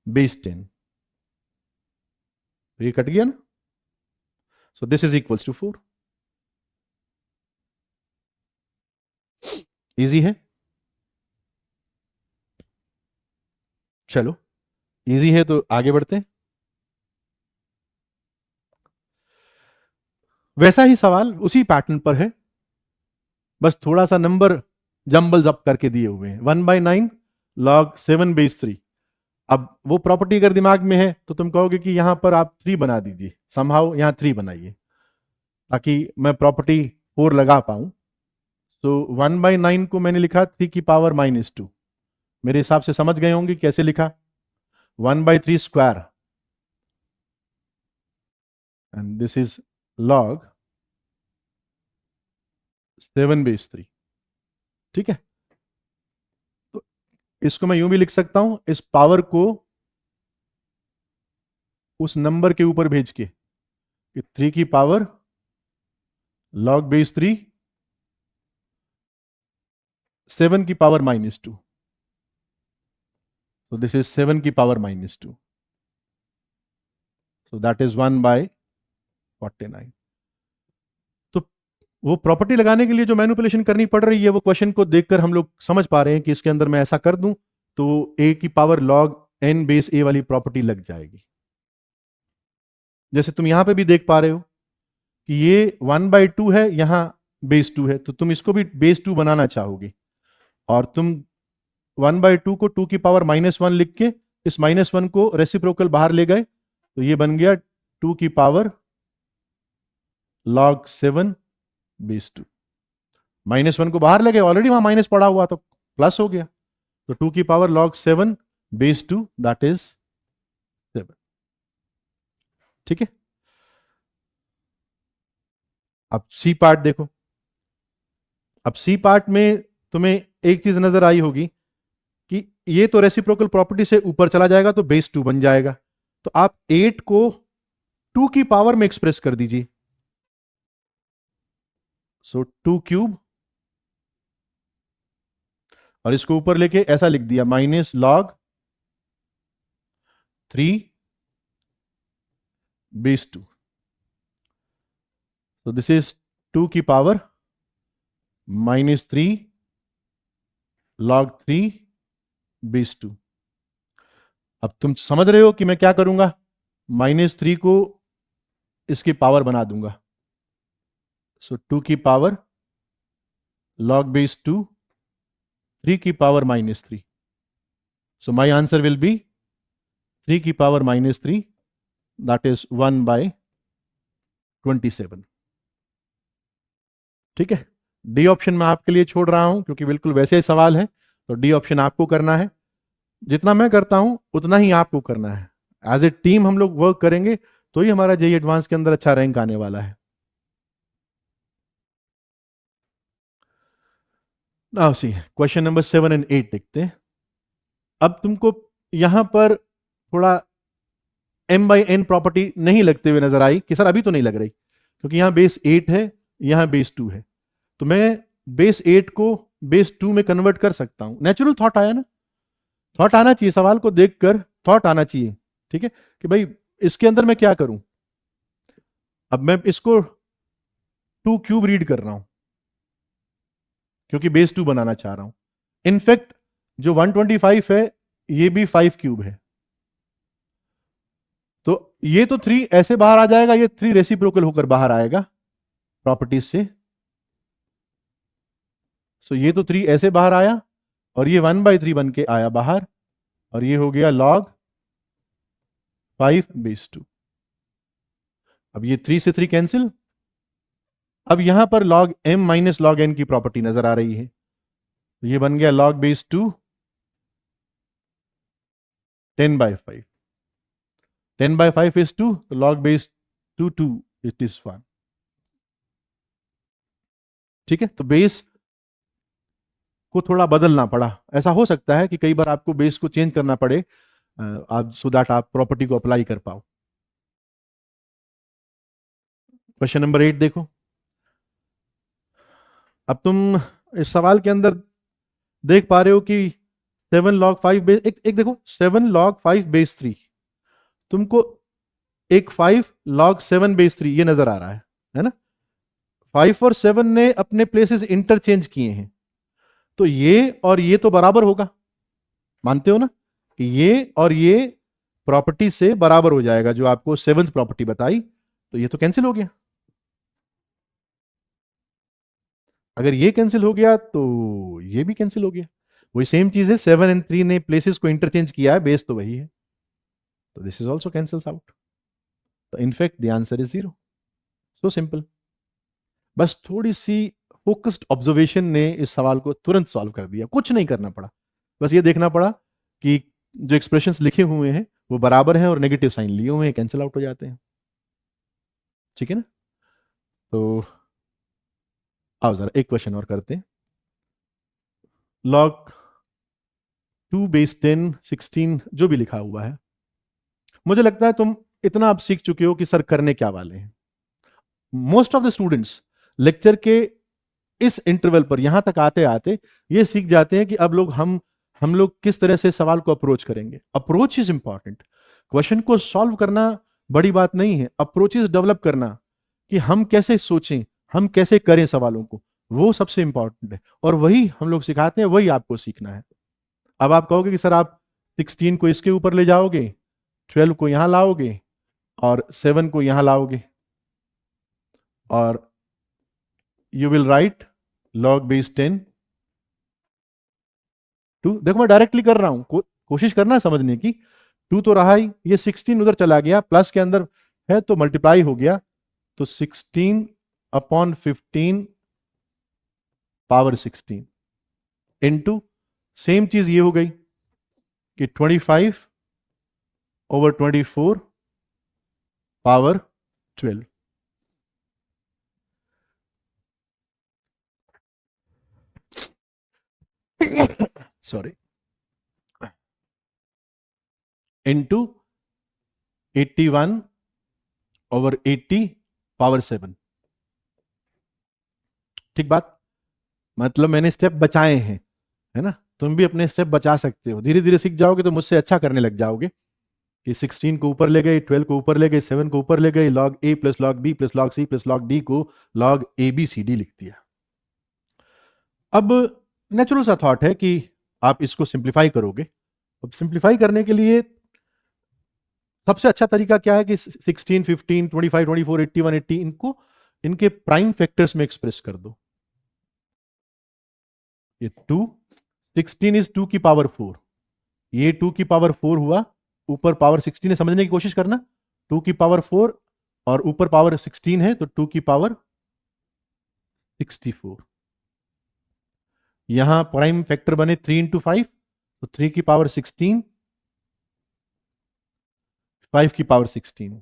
बेस 10, ये कट गया ना। So this is equals to 4। Easy है, चलो इजी है तो आगे बढ़ते हैं। वैसा ही सवाल उसी पैटर्न पर है, बस थोड़ा सा नंबर जंबल जब करके दिए हुए हैं। 1/9 log 7 बेस 3। अब वो प्रॉपर्टी अगर दिमाग में है तो तुम कहोगे कि यहां पर आप 3 बना दीजिए, समहाउ यहां 3 बनाइए ताकि मैं प्रॉपर्टी 4 लगा पाऊं। तो 1/9 को मैंने लिखा 3 की पावर -2। मेरे हिसाब से समझ गए होंगे कैसे लिखा, 1/3 square, and this is log 7 base 3। ठीक है, तो इसको मैं यूं भी लिख सकता हूं, इस पावर को उस नंबर के ऊपर भेज के, 3 की पावर log बेस 3 7 की पावर -2। So this is 7 की पावर -2, so that is 1/49। तो वो प्रॉपर्टी लगाने के लिए जो मैनिपुलेशन करनी पड़ रही है, वो क्वेश्चन को देखकर हम लोग समझ पा रहे हैं कि इसके अंदर मैं ऐसा कर दूं तो a की power log n base a वाली प्रॉपर्टी लग जाएगी। जैसे तुम यहां पे भी देख पा रहे हो कि ये 1/2 है, यहां बेस 2 है, तो तुम इसको भी बेस 2 बनाना चाहोगे, और तुम 1/2 को 2 की पावर -1 लिख के इस -1 को रेसिप्रोकल बाहर ले गए, तो ये बन गया 2 की पावर log 7 बेस 2। -1 को बाहर ले गए, ऑलरेडी वहां माइनस पड़ा हुआ तो प्लस हो गया, तो 2 की power log 7 base 2 that is 7। ठीक है, अब सी पार्ट देखो। अब सी पार्ट में तुम्हें एक चीज नजर आई होगी कि ये तो रेसिप्रोकल प्रॉपर्टी से ऊपर चला जाएगा तो बेस 2 बन जाएगा, तो आप 8 को 2 की पावर में एक्सप्रेस कर दीजिए। सो 2 क्यूब, और इसको ऊपर लेके ऐसा लिख दिया -log 3 बेस 2। तो दिस इज 2 की पावर -3 log 3 बेस 2। अब तुम समझ रहे हो कि मैं क्या करूंगा, -3 को इसकी पावर बना दूंगा। सो 2 की पावर log बेस 2, 3 की power -3। So my answer will B 3 की पावर -3, दैट इज 1/27। ठीक है, डी ऑप्शन मैं आपके लिए छोड़ रहा हूं क्योंकि बिल्कुल वैसे ही सवाल है, तो डी ऑप्शन आपको करना है। जितना मैं करता हूं उतना ही आपको करना है। एज ए टीम हम लोग वर्क करेंगे तो ही हमारा जेईई एडवांस के अंदर अच्छा रैंक आने वाला है। Now see question number 7 and 8 देखते हैं। अब तुमको यहां पर थोड़ा m बाई n प्रॉपर्टी नहीं लगते हुए नजर आई कि सर अभी तो नहीं लग रही, क्योंकि यहां बेस 8 है, यहां बेस 2 है, तो मैं बेस 8 को बेस 2 में कन्वर्ट कर सकता हूं। नेचुरल थॉट आया ना, थॉट आना चाहिए, सवाल को देखकर थॉट आना चाहिए। ठीक है, कि भाई इसके अंदर मैं क्या करूं। अब मैं इसको 2 क्यूब रीड कर रहा हूं क्योंकि बेस 2 बनाना चाह रहा हूं। इनफैक्ट जो 125 है ये भी 5 क्यूब है, तो ये तो 3 ऐसे बाहर आ जाएगा, ये 3 रेसिप्रोकल होकर बाहर आएगा प्रॉपर्टीज से। सो ये तो 3 ऐसे बाहर आया और ये 1/3 बन के आया बाहर, और ये हो गया log 5 बेस 2। अब ये 3 से 3 कैंसिल। अब यहां पर log m minus log n की प्रॉपर्टी नजर आ रही है, तो ये बन गया log बेस 2 10/5। 10/5 is 2, तो log base 2 it is 1। ठीक है, तो बेस को थोड़ा बदलना पड़ा। ऐसा हो सकता है कि कई बार आपको बेस को चेंज करना पड़े, आप सो दैट आप प्रॉपर्टी को अप्लाई कर पाओ। क्वेश्चन नंबर 8 देखो। अब तुम इस सवाल के अंदर देख पा रहे हो कि 7 log 5 बेस एक देखो 7 log 5 बेस 3, तुमको एक 5 log 7 बेस 3 ये नजर आ रहा है ना। 5 और 7 ने अपने प्लेसेस इंटरचेंज किए हैं, तो ये और ये तो बराबर होगा, मानते हो ना कि ये और ये प्रॉपर्टी से बराबर हो जाएगा, जो आपको 7th प्रॉपर्टी बताई, तो ये तो कैंसिल हो गया। अगर ये कैंसिल हो गया तो ये भी कैंसिल हो गया। वही सेम चीज है, 7 एंड 3 ने प्लेसेस को इंटरचेंज किया है, बेस तो वही है, तो this is also cancels out. तो in fact the answer is 0। So simple. बस थोड़ी सी फोकस्ड ऑब्जर्वेशन ने इस सवाल को तुरंत सॉल्व कर दिया, कुछ नहीं करना पड़ा, बस ये देखना पड़ा कि जो एक्सप्रेशंस लिखे हुए हैं वो बराबर हैं और नेगेटिव साइन लिए हुए हैं, कैंसिल आउट हो जाते हैं। ठीक है ना, तो आओ जरा एक क्वेश्चन और करते हैं। log 2 बेस 10 16 जो भी लिखा हुआ है, मुझे लगता है तुम इतना आप सीख चुके हो कि सर करने क्या वाले हैं। Most of the students lecture के इस इंटरवल पर यहां तक आते आते ये सीख जाते हैं कि अब हम लोग किस तरह से सवाल को अप्रोच करेंगे। अप्रोच इज इंपॉर्टेंट, क्वेश्चन को सॉल्व करना बड़ी बात नहीं है, अप्रोचेस डेवलप करना कि हम कैसे सोचें, हम कैसे करें सवालों को, वो सबसे इंपॉर्टेंट है, और वही हम लोग सिखाते हैं, वही आपको सीखना है। अब आप कहोगे कि सर आप 16 को इसके ऊपर ले जाओगे, 12 को यहां लाओगे और 7 को यहां लाओगे, और you will write log base 10 2। देखो मैं डायरेक्टली कर रहा हूं, कोशिश करना समझने की। 2 तो रहा ही, ये 16 उधर चला गया, प्लस के अंदर है तो मल्टीप्लाई हो गया, तो 16/15 पावर 16 इनटू सेम चीज ये हो गई कि 25/24 पावर 12। Sorry, into 81/80 power 7। ठीक बात, मतलब मैंने स्टेप बचाए हैं, है ना। तुम भी अपने स्टेप बचा सकते हो, धीरे धीरे सीख जाओगे तो मुझसे अच्छा करने लग जाओगे। कि 16 को ऊपर ले गए, 12 को ऊपर ले गए, 7 को ऊपर ले गए, log a plus log b plus log c plus log d को log a b c d लिख दिया। अब नेचुरल सा थॉट है कि आप इसको सिंप्लीफाई करोगे। अब सिंप्लीफाई करने के लिए सबसे अच्छा तरीका क्या है कि 16, 15, 25, 24, 81, 80 इनको इनके प्राइम फैक्टर्स में एक्सप्रेस कर दो। ये 2, 16 इज 2 की पावर 4, ये 2 की पावर 4 हुआ, ऊपर पावर 16 है, समझने की कोशिश करना। 2 की पावर 4 और ऊपर पावर 16 है, तो 2 की पावर 64। यहां प्राइम फैक्टर बने 3 इंटू 5, तो 3 की पावर 16, 5 की पावर 16,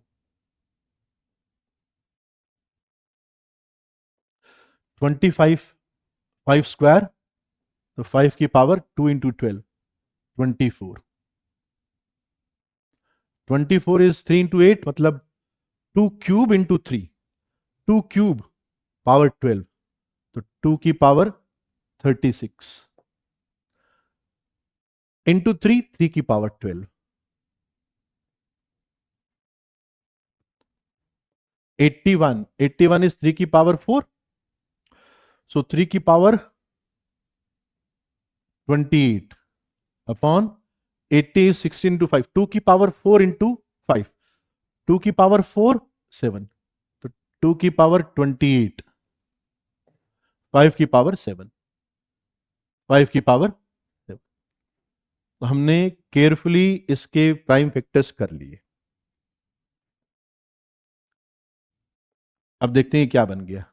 25, 5 स्क्वायर, तो 5 की पावर 2 इंटू 12, 24। 24 इज 3 इंटू 8, मतलब 2 क्यूब इंटू 3, 2 क्यूब पावर 12, तो 2 की पावर 36 इंटू 3, 3 की पावर 12। 81, 81 is 3 की पावर 4, so 3 की पावर 28 अपॉन 80 is 16 into 5, 2 की पावर 4 into 5, 2 की पावर 4 7, तो 2 की पावर 28, 5 की पावर 7, 5 की पावर 7। तो हमने केयरफुली इसके प्राइम फैक्टर्स कर लिए। अब देखते हैं क्या बन गया।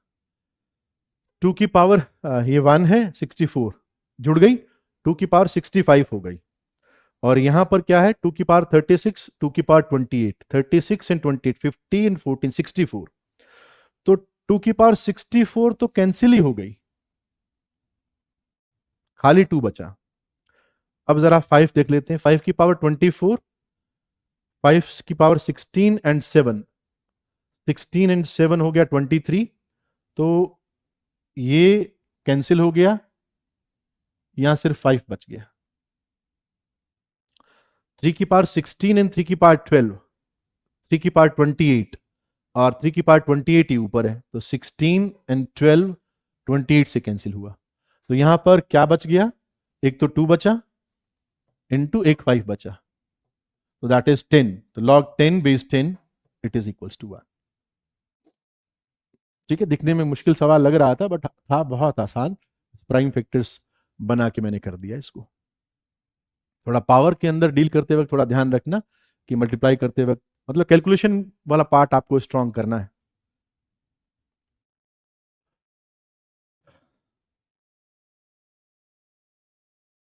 2 की पावर ये 1 है, 64 जुड़ गई, 2 की पावर 65 हो गई, और यहां पर क्या है, 2 की पावर 36, 2 की पावर 28, 36 एंड 28, 15, 14, 64, तो 2 की पावर 64 तो कैंसिल ही हो गई, खाली 2 बचा। अब जरा 5 देख लेते हैं, 5 की पावर 24, 5 की पावर 16 एंड 7, 16 एंड 7 हो गया 23, तो ये कैंसिल हो गया, यहां सिर्फ 5 बच गया। 3 की पावर 16 एंड 3 की पावर 12, 3 की पावर 28, और 3 की पावर 28 ही ऊपर है, तो 16 एंड 12 28 से कैंसिल हुआ, तो यहां पर क्या बच गया, एक तो 2 बचा इनटू एक 5 बचा, तो दैट इज 10, तो log 10 बेस 10 इट इज इक्वल्स टू 1। ठीक है, दिखने में मुश्किल सवाल लग रहा था, बट था बहुत आसान। प्राइम फैक्टर्स बना के मैंने कर दिया इसको। थोड़ा पावर के अंदर डील करते वक्त थोड़ा ध्यान रखना कि मल्टीप्लाई करते वक्त, मतलब कैलकुलेशन वाला पार्ट आपको स्ट्रांग करना है।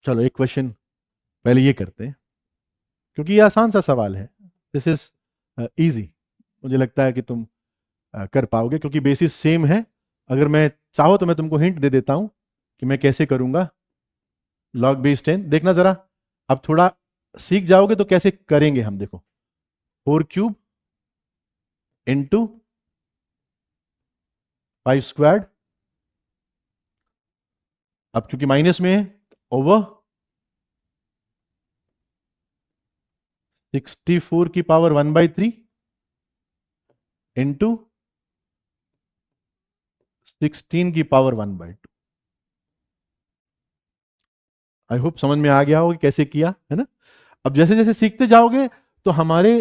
चलो एक क्वेश्चन पहले ये करते हैं, क्योंकि ये आसान सा सवाल है। दिस इज इजी, मुझे लगता है कि तुम कर पाओगे, क्योंकि बेसिस सेम है। अगर मैं चाहो तो मैं तुमको हिंट दे देता हूं कि मैं कैसे करूंगा। log बेस 10 देखना जरा, अब थोड़ा सीख जाओगे तो कैसे करेंगे हम, देखो 4 क्यूब इंटू 5 स्क्वायर्ड, अब क्योंकि माइनस में है, ओवर 64 की पावर 1/3 इंटू 16 की पावर 1/2। आई होप समझ में आ गया होगा कैसे किया है ना। अब जैसे जैसे सीखते जाओगे तो हमारे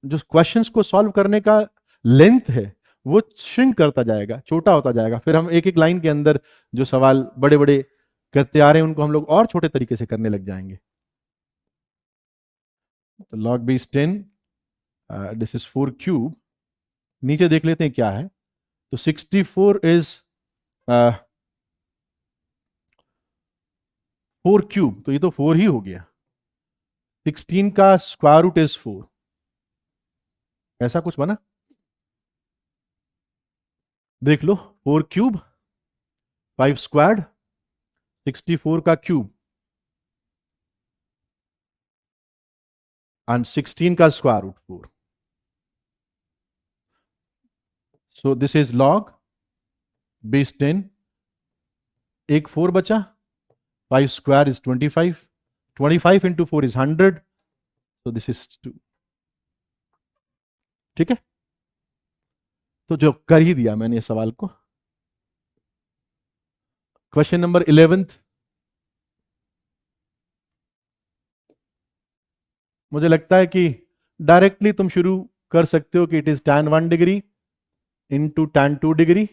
जो क्वेश्चंस को सॉल्व करने का लेंथ है वो श्रिंक करता जाएगा, छोटा होता जाएगा। फिर हम एक एक लाइन के अंदर जो सवाल बड़े बड़े करते आ रहे हैं उनको हम लोग और छोटे तरीके से करने लग जाएंगे। तो log base 10, this is 4 cube, नीचे देख लेते हैं क्या है। तो 64 इज 4 क्यूब, तो ये तो 4 ही हो गया। 16 का स्क्वायर रूट इज 4, ऐसा कुछ बना, देख लो। 4 क्यूब, 5 स्क्वायर्ड, 64 का क्यूब एंड 16 का square root 4। So this is log base 10, एक 4 बचा, 5 स्क्वायर इज 25, 25 इंटू 4 इज 100, तो दिस इज 2। ठीक है, तो जो कर ही दिया मैंने इस सवाल को। क्वेश्चन नंबर 11, मुझे लगता है कि डायरेक्टली तुम शुरू कर सकते हो कि it is tan 1 degree into tan 2 degree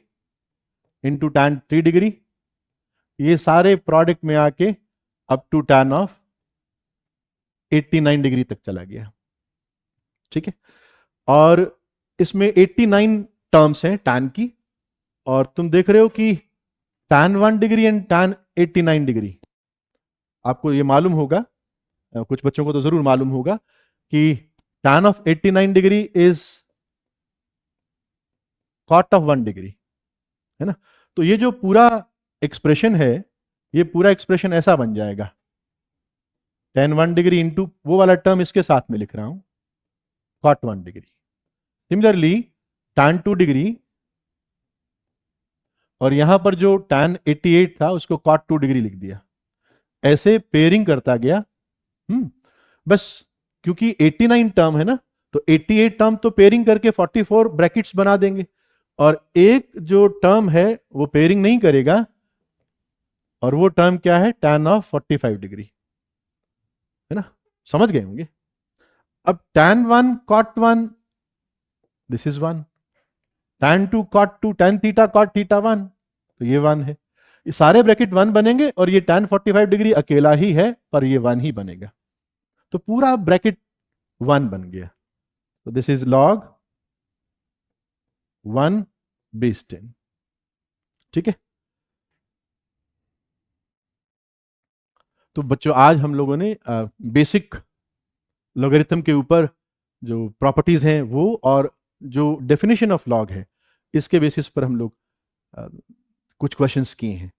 into tan 3 degree, ये सारे प्रोडक्ट में आके up to tan of 89 degree तक चला गया। ठीक है, और इसमें 89 टर्म्स हैं tan की, और तुम देख रहे हो कि tan 1 degree and tan 89 degree, आपको ये मालूम होगा, कुछ बच्चों को तो जरूर मालूम होगा कि tan of 89 degree is cot of 1 degree, है ना। तो ये जो पूरा एक्सप्रेशन है, ये पूरा एक्सप्रेशन ऐसा बन जाएगा, tan 1 डिग्री इंटू वो वाला टर्म इसके साथ में लिख रहा हूं cot 1 degree. Similarly tan 2 degree, और यहां पर जो tan 88 था उसको cot 2 डिग्री लिख दिया, ऐसे पेयरिंग करता गया। बस क्योंकि 89 टर्म है ना, तो 88 टर्म तो पेयरिंग करके 44 ब्रैकेट्स बना देंगे, और एक जो टर्म है वो पेयरिंग नहीं करेगा, और वो टर्म क्या है, tan ऑफ 45 डिग्री, है ना, समझ गए होंगे। अब tan 1 cot 1, this is 1, tan 2 cot 2, tan theta cot theta 1, तो ये 1 है, ये सारे ब्रैकेट 1 बनेंगे, और ये tan 45 डिग्री अकेला ही है पर ये 1 ही बनेगा, तो पूरा ब्रैकेट 1 बन गया। तो दिस इज log 1 base 10। ठीक है, तो बच्चों आज हम लोगों ने बेसिक लॉगरिथम के ऊपर जो प्रॉपर्टीज हैं वो, और जो डेफिनेशन ऑफ लॉग है, इसके बेसिस पर हम लोग कुछ क्वेश्चंस किए हैं।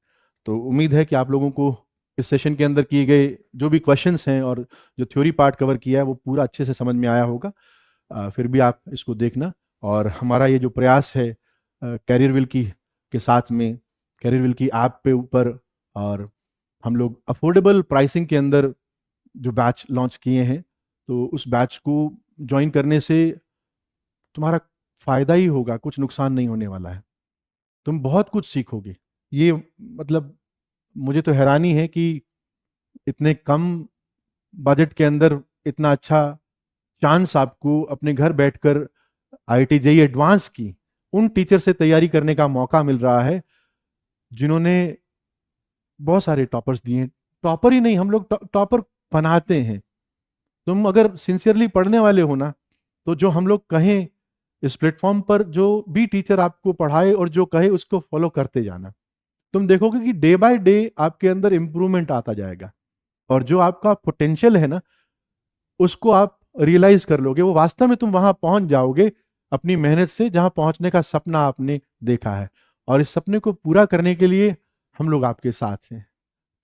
तो उम्मीद है कि आप लोगों को इस सेशन के अंदर किए गए जो भी क्वेश्चंस हैं और जो थ्योरी पार्ट कवर किया है वो पूरा अच्छे से समझ में आया होगा। फिर भी आप इसको देखना, और हमारा ये जो प्रयास है कैरियर विल की के साथ में, कैरियर विल की ऐप पे ऊपर, और हम लोग अफोर्डेबल प्राइसिंग के अंदर जो बैच लॉन्च किए हैं, तो उस बैच को ज्वाइन करने से तुम्हारा फायदा ही होगा, कुछ नुकसान नहीं होने वाला है, तुम बहुत कुछ सीखोगे। ये मतलब मुझे तो हैरानी है कि इतने कम बजट के अंदर इतना अच्छा चांस आपको अपने घर बैठकर IIT JEE एडवांस की उन टीचर से तैयारी करने का मौका मिल रहा है जिन्होंने बहुत सारे टॉपर्स दिए। टॉपर ही नहीं, हम लोग टॉपर बनाते हैं। तुम अगर सिंसियरली पढ़ने वाले हो ना, तो जो हम लोग कहें इस प्लेटफॉर्म पर, जो भी टीचर आपको पढ़ाए और जो कहे उसको फॉलो करते जाना, तुम देखोगे कि डे बाय डे आपके अंदर इंप्रूवमेंट आता जाएगा, और जो आपका पोटेंशियल है ना उसको आप रियलाइज कर लोगे, वो वास्तव में तुम वहां पहुंच जाओगे अपनी मेहनत से, जहां पहुंचने का सपना आपने देखा है, और इस सपने को पूरा करने के लिए हम लोग आपके साथ हैं।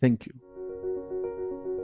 Thank you.